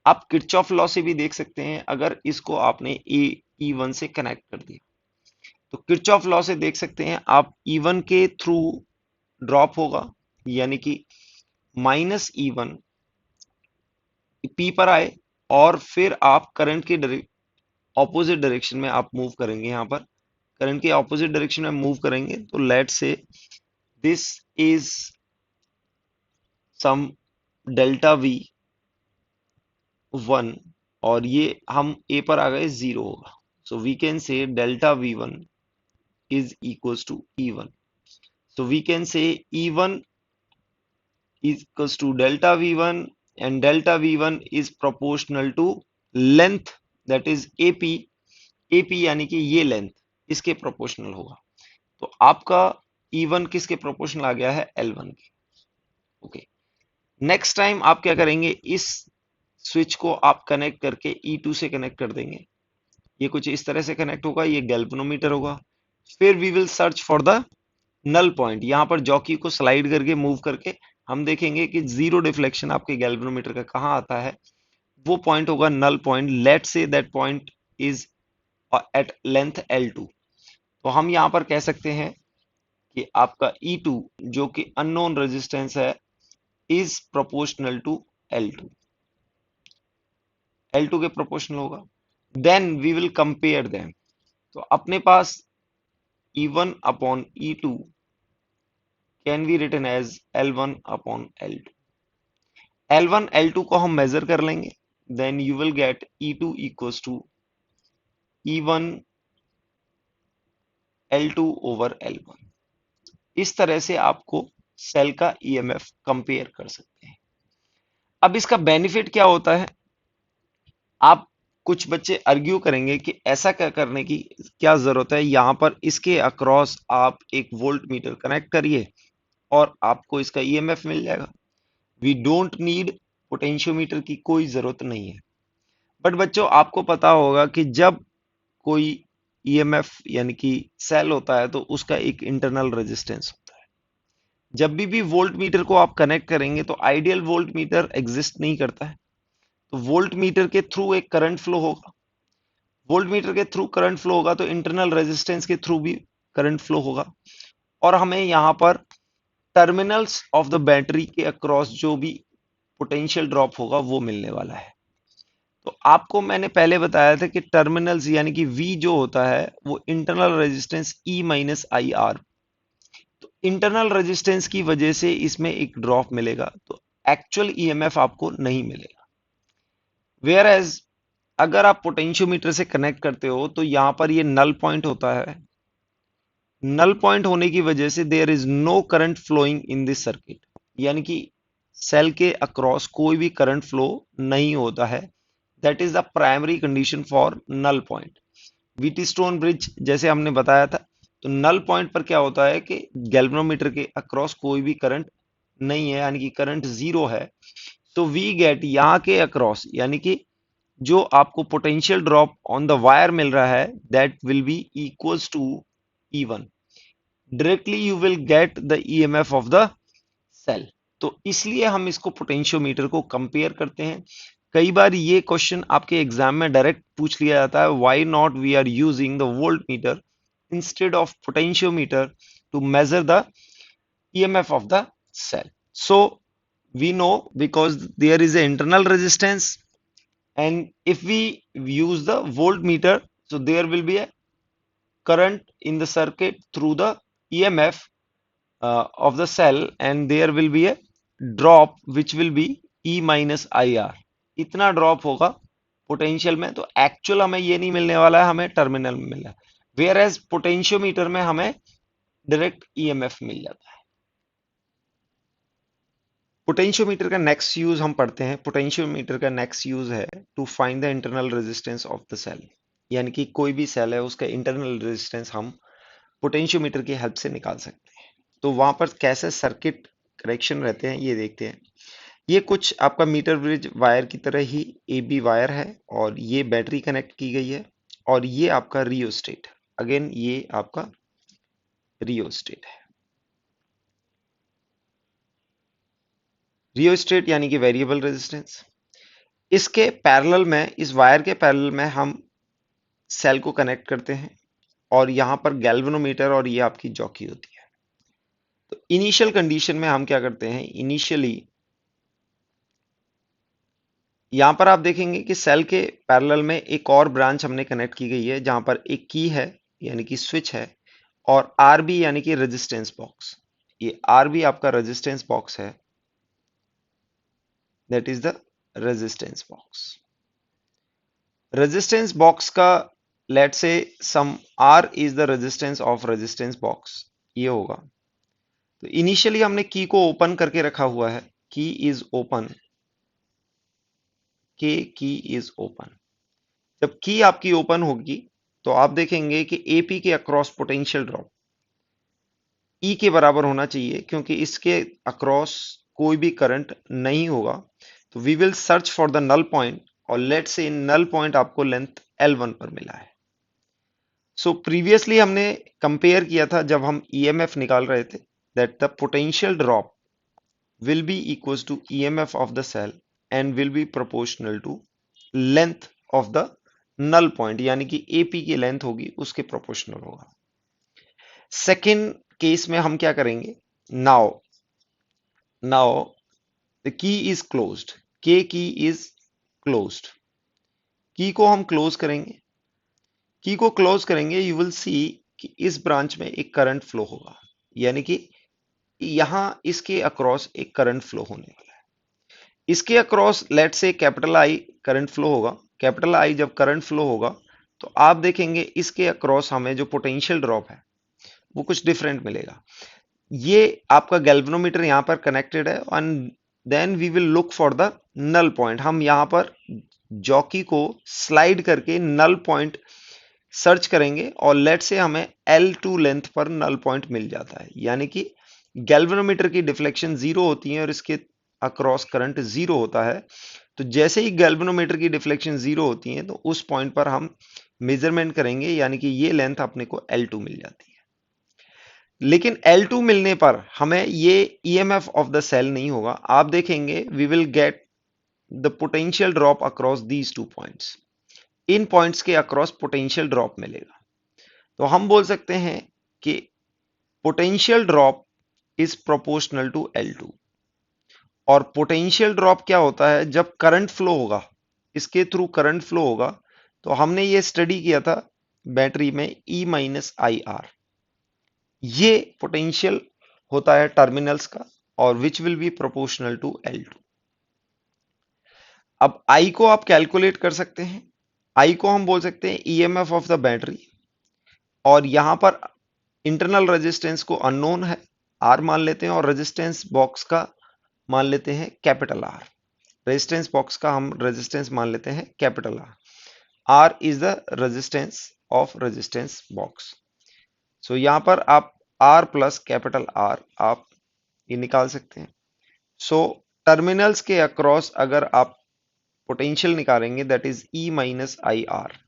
आप किरचॉफ लॉ से भी देख सकते हैं। अगर इसको आपने ए E1 से कनेक्ट कर दिया, तो किरचॉफ लॉ से देख सकते हैं आप E1 के थ्रू ड्रॉप होगा, यानी कि -E1 पी पर आए, और फिर आप करंट के ऑपोजिट डायरेक्शन में आप मूव करेंगे। यहाँ पर करंट के ऑपोजिट डायरेक्शन में मूव करेंगे, तो let say this is some delta V 1, और ये हम ए पर आ गए, जीरो होगा। So we can say delta V1 is equals to E1. So we can say E1 is equals to delta V1, and delta V1 is proportional to length, that is AP। AP यानी कि ये लेंथ इसके प्रोपोर्शनल होगा। तो आपका E1 किसके प्रोपोर्शनल आ गया है? L1 के। ओके, नेक्स्ट टाइम आप क्या करेंगे, इस स्विच को आप कनेक्ट करके E2 से कनेक्ट कर देंगे। ये कुछ इस तरह से कनेक्ट होगा, ये गैल्वेनोमीटर होगा। फिर we will search for the null point. यहां पर जॉकी को स्लाइड करके मूव करके हम देखेंगे कि जीरो डिफ्लेक्शन आपके गैल्वेनोमीटर का कहां आता है, वो पॉइंट होगा null point. Let say that point is at length L2। तो हम यहां पर कह सकते हैं कि आपका E2 जो कि अननोन रेजिस्टेंस है is proportional to L2, L2 के प्रोपोर्शनल होगा। Then we will compare them. तो अपने पास E1 upon E2 can be written as L1 upon L2। L1 L2 को हम मेजर कर लेंगे, then you will get E2 equals to E1 L2 over L1। इस तरह से आपको सेल का EMF कंपेयर कर सकते हैं। अब इसका बेनिफिट क्या होता है? आप कुछ बच्चे आर्ग्यू करेंगे कि ऐसा क्या करने की क्या जरूरत है, यहां पर इसके अक्रॉस आप एक वोल्ट मीटर कनेक्ट करिए और आपको इसका EMF मिल जाएगा। वी डोंट नीड पोटेंशियोमीटर की कोई जरूरत नहीं है। बट बच्चों, आपको पता होगा कि जब कोई EMF यानी कि सेल होता है तो उसका एक इंटरनल रेजिस्टेंस होता है। जब भी वोल्ट मीटर को आप कनेक्ट करेंगे तो आइडियल वोल्ट मीटर एग्जिस्ट नहीं करता है, तो वोल्ट मीटर के थ्रू एक करंट फ्लो होगा। वोल्ट मीटर के थ्रू करंट फ्लो होगा तो इंटरनल रेजिस्टेंस के थ्रू भी करंट फ्लो होगा, और हमें यहाँ पर टर्मिनल्स ऑफ द बैटरी के अक्रॉस जो भी पोटेंशियल ड्रॉप होगा वो मिलने वाला है। तो आपको मैंने पहले बताया था कि टर्मिनल्स यानी कि V जो होता है वो internal resistance E minus I are, तो इंटरनल रेजिस्टेंस की वजह से इसमें एक ड्रॉप मिलेगा, तो एक्चुअल ईएमएफ आपको नहीं मिलेगा। वेयर एज अगर आप पोटेंशियोमीटर से कनेक्ट करते हो तो यहां पर ये नल पॉइंट होता है, नल पॉइंट होने की वजह से there is no current flowing in this circuit, यानी कि सेल के अक्रॉस कोई भी करंट फ्लो नहीं होता है। That is the primary condition for null point. Wheatstone bridge जैसे हमने बताया था, तो नल पॉइंट पर क्या होता है कि गैल्वेनोमीटर के अक्रॉस कोई भी करंट नहीं है, यानी कि करंट जीरो है। तो वी गेट यहाँ के अक्रॉस यानी कि जो आपको potential drop on the wire मिल रहा है that will be equals to E1। Directly you will get the EMF of the cell. तो इसलिए हम इसको पोटेंशियोमीटर को कंपेयर करते हैं। कई बार ये क्वेश्चन आपके एग्जाम में डायरेक्ट पूछ लिया जाता है, why not we are using the voltmeter instead of potentiometer to measure the EMF of the cell. So we know because there is an internal resistance, and if we use the voltmeter, so there will be a current in the circuit through the EMF of the cell, and there will be a drop which will be E minus IR। इतना ड्रॉप होगा पोटेंशियल में, तो एक्चुअल हमें ये नहीं मिलने वाला है, हमें टर्मिनल में मिलना है। वेयर एज पोटेंशियोमीटर में हमें डायरेक्ट ईएमएफ मिल जाता है। पोटेंशियोमीटर का नेक्स्ट यूज हम पढ़ते हैं। पोटेंशियोमीटर का नेक्स्ट यूज है to find the internal resistance of the cell, यानी कि कोई भी सेल है उसका इंटरनल रेजिस्टेंस हम पोटेंशियोमीटर की हेल्प से निकाल सकते हैं। तो वहां पर कैसे सर्किट करेक्शन रहते हैं ये देखते हैं। ये कुछ आपका मीटर ब्रिज वायर की तरह ही ए बी वायर है, और ये बैटरी कनेक्ट की गई है, और ये आपका रियोस्टेट, अगेन ये आपका रियोस्टेट है। रियोस्टेट यानी कि वेरिएबल रेजिस्टेंस। इसके पैरेलल में, इस वायर के पैरेलल में हम सेल को कनेक्ट करते हैं, और यहां पर गैल्वेनोमीटर और ये आपकी जॉकी होती है। तो इनिशियल कंडीशन में हम क्या करते हैं, इनिशियली यहां पर आप देखेंगे कि सेल के पैरेलल में एक और ब्रांच हमने कनेक्ट की गई है, जहां पर एक की है यानी कि स्विच है, और आरबी यानी कि रेजिस्टेंस बॉक्स। ये आरबी आपका रेजिस्टेंस बॉक्स है, that is the resistance box. Resistance box का let say some R is the resistance of resistance box, ये होगा। तो इनिशियली हमने की को ओपन करके रखा हुआ है, की इज ओपन, के की इज ओपन। जब की आपकी ओपन होगी तो आप देखेंगे कि एपी के अक्रॉस पोटेंशियल ड्रॉप ई के बराबर होना चाहिए, क्योंकि इसके अक्रॉस कोई भी करंट नहीं होगा। तो we will search for the null point, और लेट से नल पॉइंट आपको लेंथ L1 पर मिला है। सो प्रीवियसली हमने कंपेयर किया था जब हम ईएमएफ निकाल रहे थे, that the potential drop will be equals to EMF of the cell and will be proportional to length of the null point, यानी कि AP की लेंथ होगी उसके प्रोपोर्शनल होगा। सेकेंड केस में हम क्या करेंगे, now now the key is closed, के की इज क्लोज्ड, की को हम क्लोज करेंगे। की को क्लोज करेंगे, यू विल सी कि इस ब्रांच में एक करंट फ्लो होगा, यानी कि यहां इसके अक्रॉस एक करंट फ्लो होने वाला है। इसके अक्रॉस लेट से कैपिटल आई करंट फ्लो होगा। कैपिटल आई जब करंट फ्लो होगा तो आप देखेंगे इसके अक्रॉस हमें जो पोटेंशियल ड्रॉप है वो कुछ डिफरेंट मिलेगा। ये आपका गैल्वेनोमीटर यहां पर कनेक्टेड है, and then we will look for the null point. हम यहां पर जॉकी को स्लाइड करके नल पॉइंट सर्च करेंगे, और लेट से हमें L2 लेंथ पर नल पॉइंट मिल जाता है, यानी कि गैल्वेनोमीटर की डिफ्लेक्शन जीरो होती है और इसके अक्रॉस करंट जीरो होता है। तो जैसे ही गैल्वेनोमीटर की डिफ्लेक्शन जीरो होती है तो उस पॉइंट पर हम मेजरमेंट करेंगे, यानी कि ये लेंथ अपने को L2 मिल जाती है। लेकिन L2 मिलने पर हमें ये ईएमएफ ऑफ द सेल नहीं होगा। आप देखेंगे we will get the potential drop across these two points. इन पॉइंट्स के अक्रॉस पोटेंशियल ड्रॉप मिलेगा। तो हम बोल सकते हैं कि potential drop is proportional to L2। और पोटेंशियल ड्रॉप क्या होता है, जब करंट फ्लो होगा, इसके थ्रू करंट फ्लो होगा, तो हमने ये स्टडी किया था बैटरी में E माइनस आई आर, ये पोटेंशियल होता है टर्मिनल्स का, और which will be proportional to L2। अब I को आप कैलकुलेट कर सकते हैं, I को हम बोल सकते हैं ईएमएफ ऑफ द बैटरी, और यहां पर इंटरनल रेजिस्टेंस को अननोन है, R मान लेते हैं, और रेजिस्टेंस बॉक्स का मान लेते हैं कैपिटल R। रेजिस्टेंस बॉक्स का हम रेजिस्टेंस मान लेते हैं capital R। R is the resistance of resistance box. So यहां पर आप R प्लस कैपिटल R आप ये निकाल सकते हैं। सो टर्मिनल्स के अक्रॉस अगर आप पोटेंशियल निकालेंगे, that is E minus I R,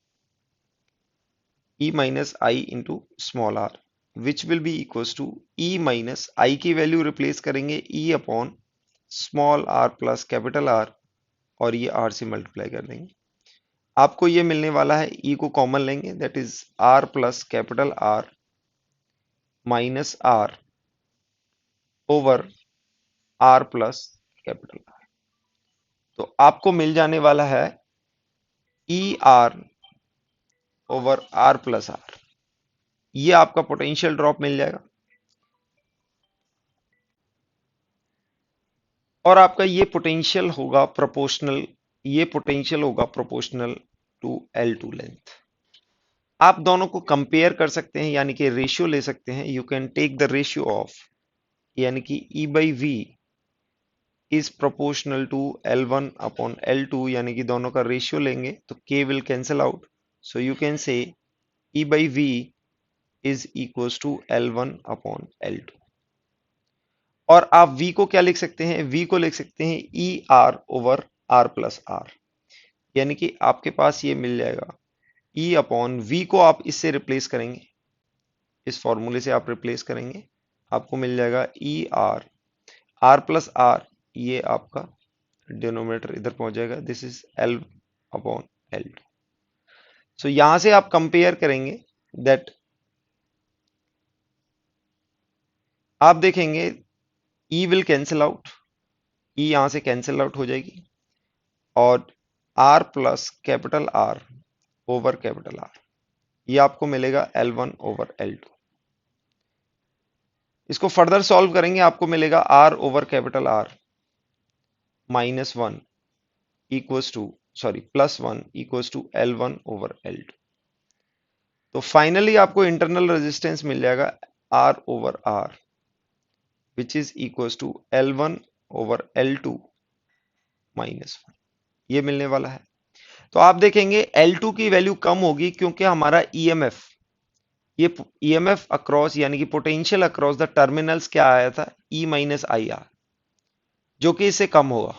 E minus I into small r, which will be equals to E minus I की वैल्यू रिप्लेस करेंगे E upon small r plus capital R, और ये R से मल्टीप्लाई कर देंगे। आपको ये मिलने वाला है, E को कॉमन लेंगे, that is R plus capital R minus R over R plus capital R। तो आपको मिल जाने वाला है E R over R plus R। ये आपका पोटेंशियल ड्रॉप मिल जाएगा, और आपका ये पोटेंशियल होगा प्रोपोर्शनल, ये पोटेंशियल होगा प्रोपोर्शनल टू L2 लेंथ। आप दोनों को कंपेयर कर सकते हैं, यानी कि रेशियो ले सकते हैं। You can take the ratio of, यानी कि E by V is proportional to L1 upon L2, यानी कि दोनों का रेशियो लेंगे तो K will cancel out. So you can say E by V is equals to L1 upon L2। और आप V को क्या लिख सकते हैं, V को लिख सकते हैं E R over R plus R, यानी कि आपके पास ये मिल जाएगा E अपॉन V को आप इससे रिप्लेस करेंगे, इस फॉर्मूले से आप रिप्लेस करेंगे, आपको मिल जाएगा E R, R plus R, ये आपका डिनोमिनेटर इधर पहुंच जाएगा, this is L upon L2। सो यहां से आप कंपेयर करेंगे, दैट आप देखेंगे E will cancel out, E यहां से कैंसिल आउट हो जाएगी, और R plus capital R over capital R, ये आपको मिलेगा L1 ओवर L2। इसको फर्दर सॉल्व करेंगे, आपको मिलेगा R over capital R minus one equals to, sorry plus one equals to L1 over L2। तो फाइनली आपको इंटरनल रेजिस्टेंस मिल जाएगा R over R, which is equals to L1 over L2 minus one, ये मिलने वाला है। तो आप देखेंगे L2 की वैल्यू कम होगी, क्योंकि हमारा ईएमएफ, ये ईएमएफ अक्रॉस, यानी कि पोटेंशियल अक्रॉस द टर्मिनल्स क्या आया था, E माइनस आई आर, जो कि इससे कम होगा।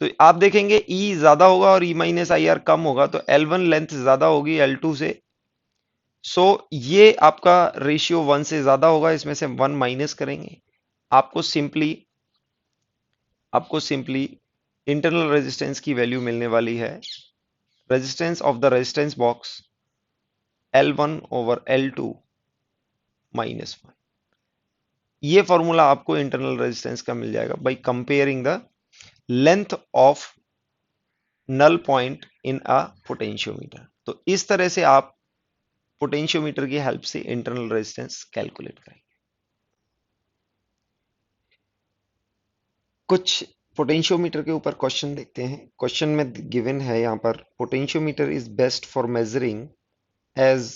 तो आप देखेंगे E ज्यादा होगा और E माइनस आई आर कम होगा, तो L1 लेंथ ज्यादा होगी L2 से। सो ये आपका रेशियो 1 से ज्यादा होगा, इसमें से 1 माइनस करेंगे, आपको सिंपली इंटरनल रेजिस्टेंस की वैल्यू मिलने वाली है, resistance of the resistance box L1 over L2 minus one. ये फॉर्मूला आपको इंटरनल रेजिस्टेंस का मिल जाएगा by comparing the length of null point in a potentiometer. तो इस तरह से आप पोटेंशियोमीटर की हेल्प से इंटरनल रेजिस्टेंस कैलकुलेट करेंगे। कुछ पोटेंशियोमीटर के ऊपर क्वेश्चन देखते हैं। क्वेश्चन में गिवन है यहाँ पर, potentiometer is best for measuring as,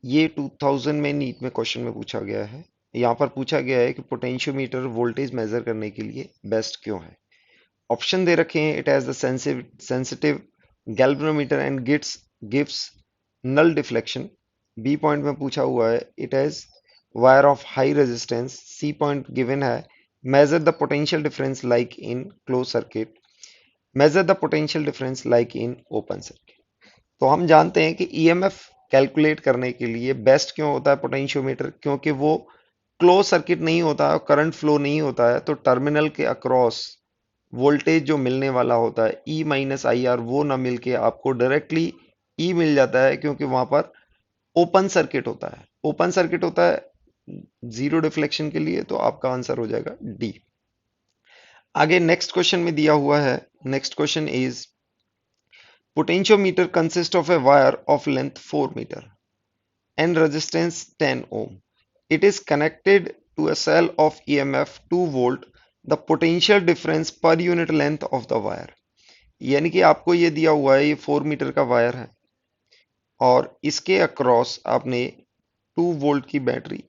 ये 2000 में नीट में क्वेश्चन में पूछा गया है। यहाँ पर पूछा गया है कि पोटेंशियोमीटर वोल्टेज मेजर करने के लिए बेस्ट क्यों है। ऑप्शन दे रखे हैं, it has the sensitive galvanometer and gives null deflection. B point में पूछा हुआ है, it has wire of high resistance. C point given है, measure the potential difference like in closed circuit, measure the potential difference like in open circuit। तो हम जानते हैं कि ईएमएफ कैलकुलेट करने के लिए बेस्ट क्यों होता है पोटेंशियोमीटर, क्योंकि वो क्लोज सर्किट नहीं होता है, करंट फ्लो नहीं होता है, तो टर्मिनल के अक्रॉस वोल्टेज जो मिलने वाला होता है E माइनस आई आर, वो ना मिलके आपको डायरेक्टली E मिल जाता है, क्योंकि वहां पर ओपन सर्किट होता है। ओपन सर्किट होता है जीरो डिफ्लेक्शन के लिए, तो आपका आंसर हो जाएगा डी। आगे नेक्स्ट क्वेश्चन में दिया हुआ है, next question is potentiometer consist of a wire of length 4 metre and resistance 10 ohm. It is connected to a cell of EMF 2 volt. The potential difference per unit length of the wire. यानी कि आपको ये दिया हुआ है, ये 4 मीटर का वायर है और इसके अक्रॉस आपने 2 वोल्ट की बैटरी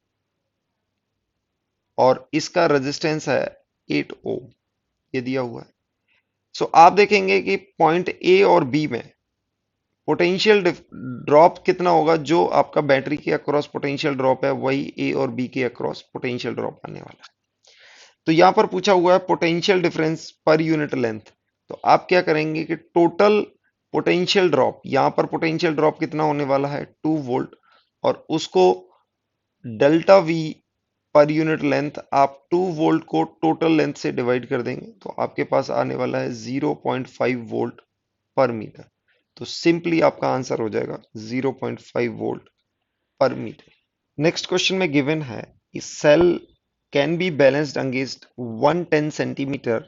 और इसका रेजिस्टेंस है 8 ओम, ये दिया हुआ है। सो आप देखेंगे कि पॉइंट ए और बी में पोटेंशियल ड्रॉप कितना होगा, जो आपका बैटरी के अक्रॉस पोटेंशियल ड्रॉप है वही ए और बी के अक्रॉस पोटेंशियल ड्रॉप आने वाला है। तो यहां पर पूछा हुआ है पोटेंशियल डिफरेंस पर यूनिट लेंथ, तो आप क्या करेंगे कि टोटल पोटेंशियल ड्रॉप, यहां पर पोटेंशियल ड्रॉप कितना होने वाला है 2 वोल्ट, और उसको डेल्टा वी पर यूनिट लेंथ आप 2 वोल्ट को टोटल लेंथ से डिवाइड कर देंगे, तो आपके पास आने वाला है 0.5 वोल्ट पर मीटर। तो सिंपली आपका आंसर हो जाएगा 0.5 volt per metre. Next question में गिवन है cell can be balanced against 110 centimetre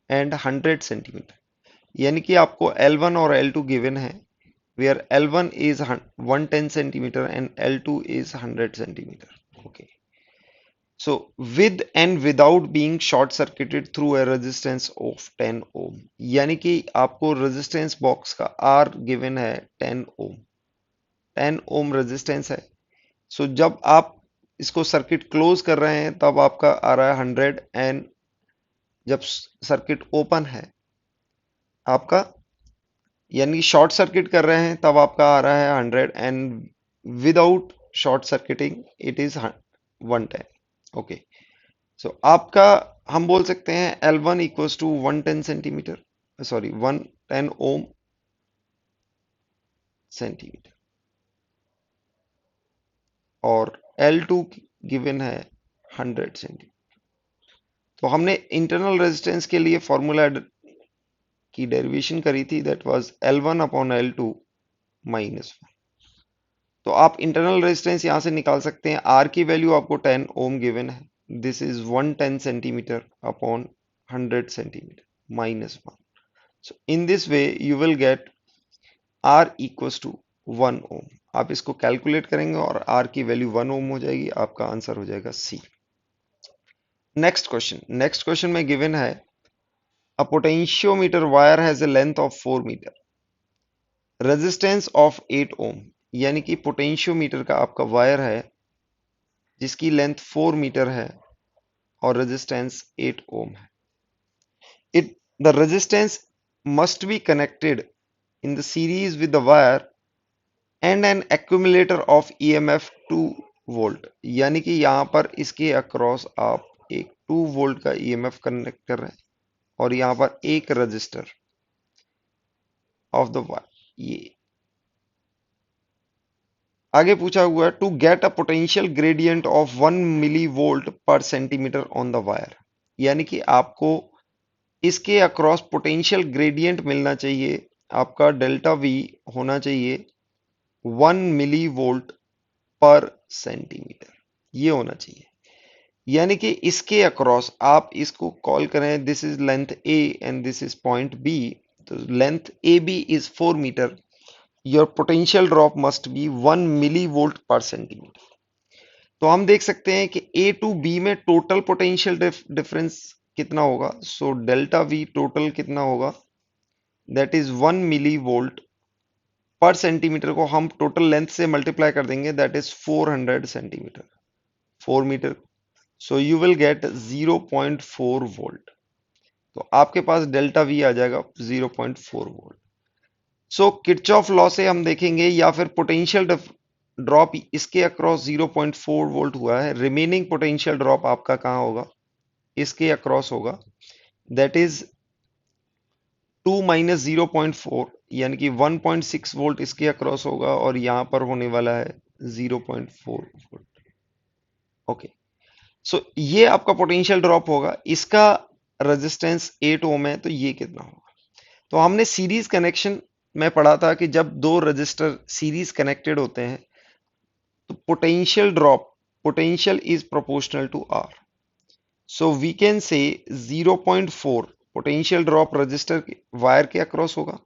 and 100 centimetre, यानी कि आपको L1 और L2 गिवन है, where L1 is 110 centimeter and L2 is 100 centimeter. Okay. So with and without being short circuited through a resistance of 10 ohm, यानी कि आपको resistance box का R given है 10 ohm, 10 ohm resistance है। So जब आप इसको सर्किट क्लोज कर रहे हैं तब आपका आ रहा है 100, एंड जब सर्किट ओपन है आपका, यानी शॉर्ट सर्किट कर रहे हैं तब आपका आ रहा है 100, and without short circuiting it is 110। Okay, so आपका हम बोल सकते हैं L1 equals to 110 centimetre, sorry 110 ohm centimetre, और L2 गिवन है 100 सेंटीमीटर। तो हमने इंटरनल रेजिस्टेंस के लिए फॉर्मूला की डेरिवेशन करी थी, that was L1 upon L2 minus 1। तो आप इंटरनल रेजिस्टेंस यहां से निकाल सकते हैं, आर की वैल्यू आपको 10 ओम गिवन है, this is 110 centimetre upon 100 centimetre minus 1। So in this way you will get R equals to 1 ohm. आप इसको कैलकुलेट करेंगे और आर की वैल्यू 1 ओम हो जाएगी, आपका आंसर हो जाएगा सी। नेक्स्ट क्वेश्चन में गिवन है a potentiometer wire has a length of 4 metre, resistance of 8 ohm, यानी कि पोटेंशियोमीटर का आपका वायर है जिसकी लेंथ 4 मीटर है और रेजिस्टेंस 8 ओम है। It the resistance must be connected in the series with the wire and an accumulator of EMF 2 volt, यानी कि यहां पर इसके अक्रॉस आप एक 2 वोल्ट का ईएमएफ कनेक्ट कर रहे हैं और यहां पर एक रजिस्टर ऑफ द वायर। ये आगे पूछा हुआ है to get a potential gradient of 1 millivolt per centimetre on the wire, यानी कि आपको इसके अक्रॉस पोटेंशियल ग्रेडियंट मिलना चाहिए, आपका डेल्टा वी होना चाहिए 1 मिली वोल्ट पर सेंटीमीटर, ये होना चाहिए। यानी कि इसके अक्रॉस आप इसको कॉल करें, this is length A and this is point B, तो length A B is 4 metre, your potential drop must be 1 millivolt per centimetre. तो हम देख सकते हैं कि ए टू बी में टोटल पोटेंशियल डिफरेंस कितना होगा, सो डेल्टा वी टोटल कितना होगा, that is 1 millivolt per centimetre को हम टोटल लेंथ से मल्टीप्लाई कर देंगे, that is 400 centimetre, 4 metre, so you will get 0.4 volt. तो आपके पास डेल्टा वी आ जाएगा 0.4 वोल्ट। सो किरचॉफ लॉ से हम देखेंगे, या फिर पोटेंशियल ड्रॉप इसके अक्रॉस 0.4 वोल्ट हुआ है, रिमेनिंग पोटेंशियल ड्रॉप आपका कहाँ होगा, इसके अक्रॉस होगा, दैट इज 2 माइनस 0.4, यानी कि 1.6 वोल्ट इसके अक्रॉस होगा और यहां पर होने वाला है 0.4 वोल्ट। ओके, सो ये आपका पोटेंशियल ड्रॉप होगा, इसका रेजिस्टेंस 8 ओम है, तो ये कितना होगा। तो हमने सीरीज कनेक्शन में पढ़ा था कि जब दो रजिस्टर सीरीज कनेक्टेड होते हैं तो potential is proportional to R. So we can say 0.4 potential drop register wire के अक्रॉस होगा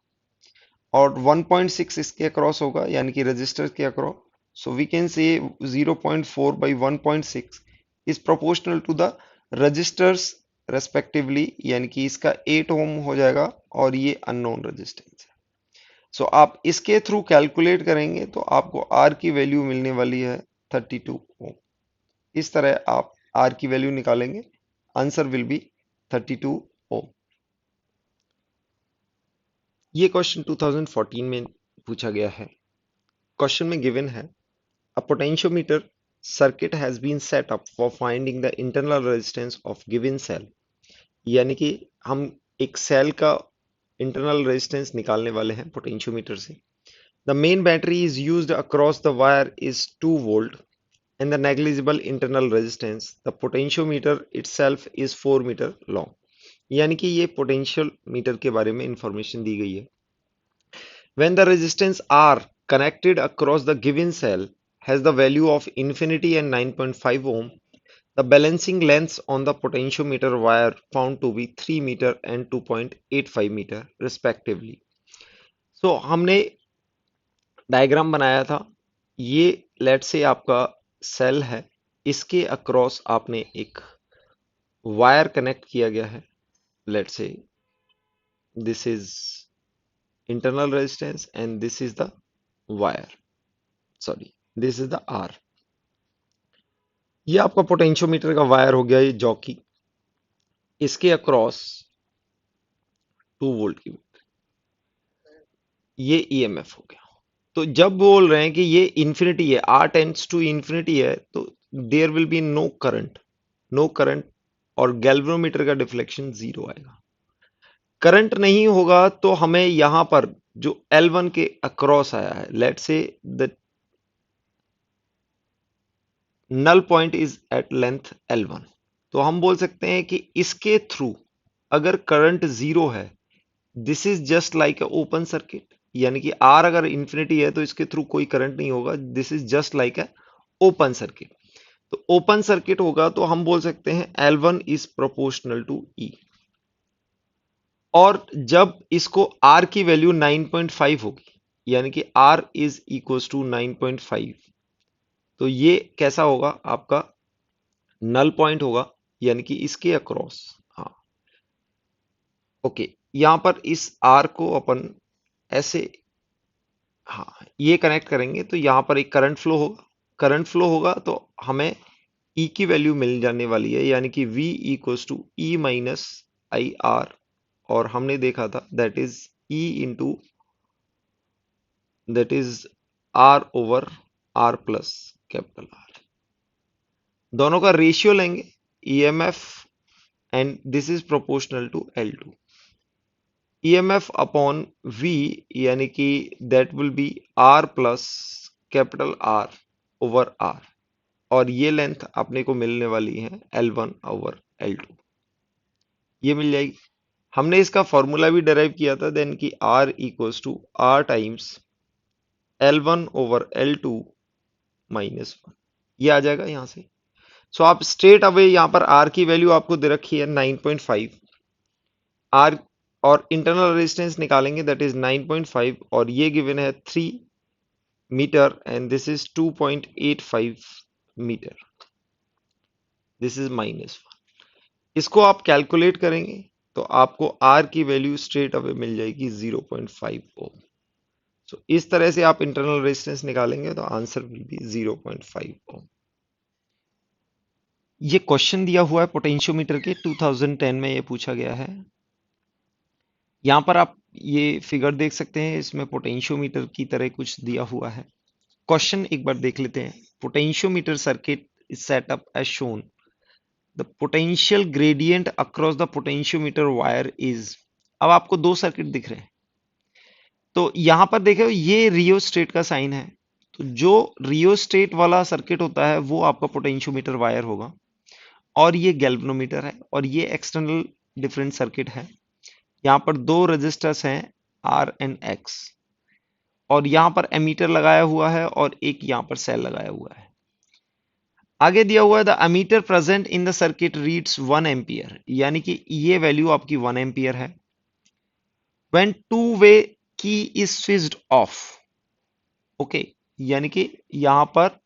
और 1.6 इसके अक्रॉस होगा यानी कि रजिस्टर के अक्रॉस. सो वी कैन से 0.4 by 1.6 is proportional to the resistors respectively, यानी कि इसका 8 ओम हो जाएगा और ये अननोन रेजिस्टेंस है. सो आप इसके थ्रू कैलकुलेट करेंगे तो आपको आर की वैल्यू मिलने वाली है 32 ओम. इस तरह आप आर की वैल्यू निकालेंगे, आंसर विल बी 32 ओम. ये क्वेश्चन 2014 में पूछा गया है. क्वेश्चन में गिवन है a potentiometer circuit has been set up for finding the internal resistance of given cell. यानी कि हम एक सेल का इंटरनल रेजिस्टेंस निकालने वाले हैं पोटेंशियोमीटर से. The main battery is used across the wire is 2 volt and the negligible internal resistance. The potentiometer itself is 4 meter long. यानी कि ये पोटेंशियल मीटर के बारे में इंफॉर्मेशन दी गई है. When the resistance R connected across the given cell has the value of infinity and 9.5 ohm, the balancing lengths on the potentiometer wire found to be 3 meter and 2.85 meter respectively. So हमने डायग्राम बनाया था. ये लेट से आपका सेल है, इसके अक्रॉस आपने एक वायर कनेक्ट किया गया है. Let say this is internal resistance and this is the wire, sorry this is the R. ये आपका पोटेंशियोमीटर का वायर हो गया, ये जॉकी, इसके अक्रॉस 2 वोल्ट की ये ईएमएफ हो गया. तो जब बोल रहे हैं कि ये इंफिनिटी है, R टेंड्स टू इंफिनिटी है, तो there will be no current और गैल्वेनोमीटर का डिफ्लेक्शन 0 आएगा. करंट नहीं होगा तो हमें यहां पर जो L1 के अक्रॉस आया है, let say the null point is at length L1, तो हम बोल सकते हैं कि इसके थ्रू अगर करंट 0 है, this is just like a open circuit. यानी कि R अगर इंफिनिटी है तो इसके थ्रू कोई करंट नहीं होगा, this is just like a open circuit. तो ओपन सर्किट होगा तो हम बोल सकते हैं L1 is proportional to E. और जब इसको R की वैल्यू 9.5 होगी, यानी कि R इज इक्वल्स टू 9.5, तो ये कैसा होगा, आपका नल पॉइंट होगा, यानी कि इसके अक्रॉस. हाँ ओके, यहां पर इस R को अपन ऐसे, हाँ ये कनेक्ट करेंगे तो यहां पर एक करंट फ्लो होगा तो हमें E की वैल्यू मिल जाने वाली है, यानी कि V equals to E minus I R. और हमने देखा था that is E into that is R over R plus capital R. दोनों का रेशियो लेंगे EMF and this is proportional to L2. EMF upon V यानी कि that will be R plus capital R over R, और ये लेंथ अपने को मिलने वाली है L1 ओवर L2. ये मिल जाएगी. हमने इसका फॉर्मूला भी डेराइव किया था देन कि R equals to R times L1 over L2 minus 1. ये आ जाएगा यहां से. सो आप स्ट्रेट अवे यहां पर R की वैल्यू आपको दे रखी है 9.5, R और इंटरनल रेजिस्टेंस निकालेंगे दैट इज 9.5 और ये गिवन है 3 metre and this is 2.85 metre, this is minus 1. इसको आप कैलकुलेट करेंगे तो आपको R की वैल्यू स्ट्रेट अवे मिल जाएगी 0.5 ओम. सो इस तरह से आप इंटरनल रेजिस्टेंस निकालेंगे तो आंसर विल बी 0.5 ओम. ये क्वेश्चन दिया हुआ है पोटेंशियोमीटर के, 2010 में ये पूछा गया है. यहां पर आप ये फिगर देख सकते हैं, इसमें पोटेंशियोमीटर की तरह कुछ दिया हुआ है. क्वेश्चन एक बार देख लेते हैं. Potentiometer circuit is set up as shown. The potential gradient across the potentiometer wire is. अब आपको दो सर्किट दिख रहे हैं, तो यहां पर देखो ये रियोस्टेट का साइन है, तो जो रियोस्टेट वाला सर्किट होता है वो आपका पोटेंशियोमीटर वायर होगा, और ये गैल्वेनोमीटर है, और ये एक्सटर्नल डिफरेंट सर्किट है. यहाँ पर दो रेजिस्टर्स हैं R एंड X. और यहां पर एमीटर लगाया हुआ है और एक यहां पर सेल लगाया हुआ है। आगे दिया हुआ है the ammeter present in the circuit reads 1 ampere, यानी कि ये वैल्यू आपकी 1 एम्पियर है। व्हेन टू वे की इज स्विच्ड ऑफ, ओके, यानी कि यहां पर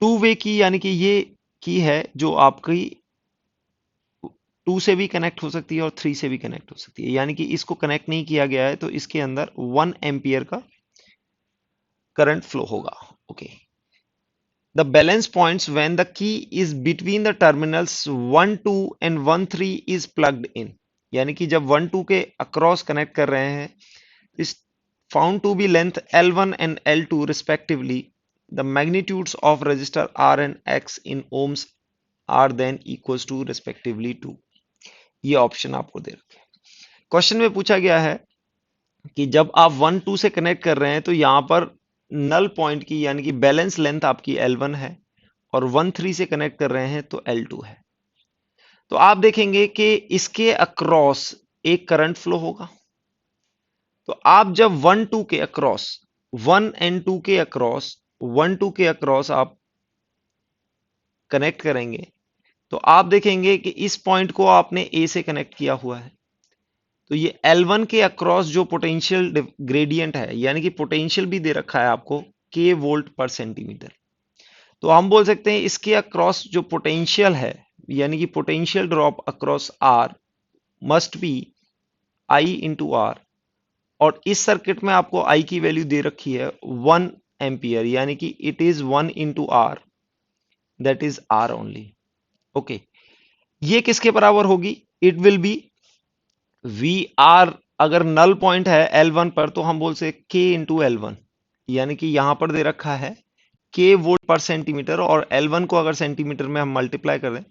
टू वे की, यानी कि ये की है जो आपकी 2 से भी कनेक्ट हो सकती है और 3 से भी कनेक्ट हो सकती है, यानी कि इसको कनेक्ट नहीं किया गया है तो इसके अंदर 1 एम्पियर का करंट फ्लो होगा। Okay, the balance points when the key is between the terminals 1 2 and 1 3 is plugged in, यानी कि जब 1 2 के अक्रॉस कनेक्ट कर रहे हैं, is found to be length L1 and L2 respectively, the magnitudes of resistor R and X in ohms are then equals to respectively to। ये ऑप्शन आपको दे रखे हैं। क्वेश्चन में पूछा गया है कि जब आप 1 2 से कनेक्ट कर रहे हैं तो यहां पर नल पॉइंट की, यानी कि बैलेंस लेंथ आपकी L1 है और 1 3 से कनेक्ट कर रहे हैं तो L2 है। तो आप देखेंगे कि इसके अक्रॉस एक करंट फ्लो होगा। तो आप जब 1 2 के अक्रॉस, 1 एंड 2 के अक्रॉस, 1 2 के अक्रॉस आप कनेक्ट करेंगे तो आप देखेंगे कि इस पॉइंट को आपने ए से कनेक्ट किया हुआ है, तो ये L1 के अक्रॉस जो पोटेंशियल ग्रेडियंट है, यानी कि पोटेंशियल भी दे रखा है आपको के वोल्ट पर सेंटीमीटर, तो हम बोल सकते हैं इसके अक्रॉस जो पोटेंशियल है, यानी कि potential drop across R must be I into R. और इस सर्किट में आपको आई की वैल्यू दे रखी है 1 एम्पियर, यानी कि it is 1 into R, that is R only. Okay, ये किसके बराबर होगी? It will be V R. अगर नल पॉइंट है L1 पर तो हम बोल सकते K इंटू L1, यानी कि यहां पर दे रखा है K वोल्ट पर सेंटीमीटर, और L1 को अगर सेंटीमीटर में हम मल्टीप्लाई कर दें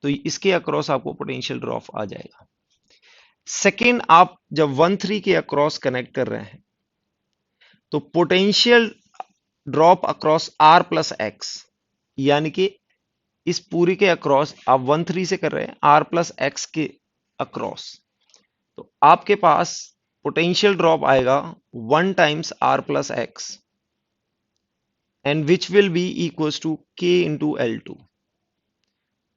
तो इसके अक्रॉस आपको पोटेंशियल ड्रॉप आ जाएगा। सेकेंड, आप जब 1 3 के अक्रॉस कनेक्ट कर रहे हैं तो potential drop across R plus x, यानी कि इस पूरी के अक्रॉस आप 1 3 से कर रहे हैं R प्लस एक्स के अक्रॉस, तो आपके पास पोटेंशियल ड्रॉप आएगा 1 times R plus X and which will be equals to K into L2।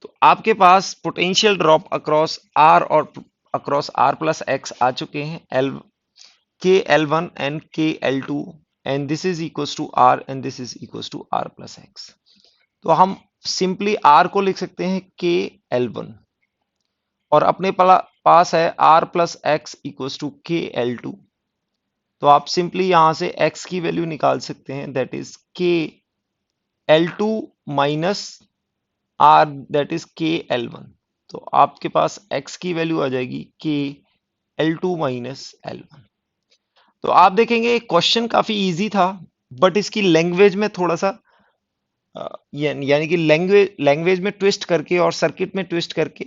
तो आपके पास पोटेंशियल ड्रॉप अक्रॉस R और अक्रॉस R प्लस एक्स आ चुके हैं, K L1 and K L2, and this is equals to R and this is equals to R plus X। तो हम सिंपली R को लिख सकते हैं K L1 और अपने पास है R plus X equals to K L2। तो आप सिंपली यहां से X की वैल्यू निकाल सकते हैं, that is K L2 minus R, that is K L1। तो आपके पास X की वैल्यू आ जाएगी K L2 माइनस L1। तो आप देखेंगे क्वेश्चन काफी इजी था, बट इसकी लैंग्वेज में थोड़ा सा यानी कि लैंग्वेज में ट्विस्ट करके और सर्किट में ट्विस्ट करके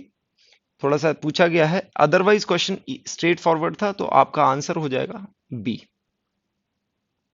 थोड़ा सा पूछा गया है। अदरवाइज क्वेश्चन स्ट्रेट फॉरवर्ड था, तो आपका आंसर हो जाएगा बी।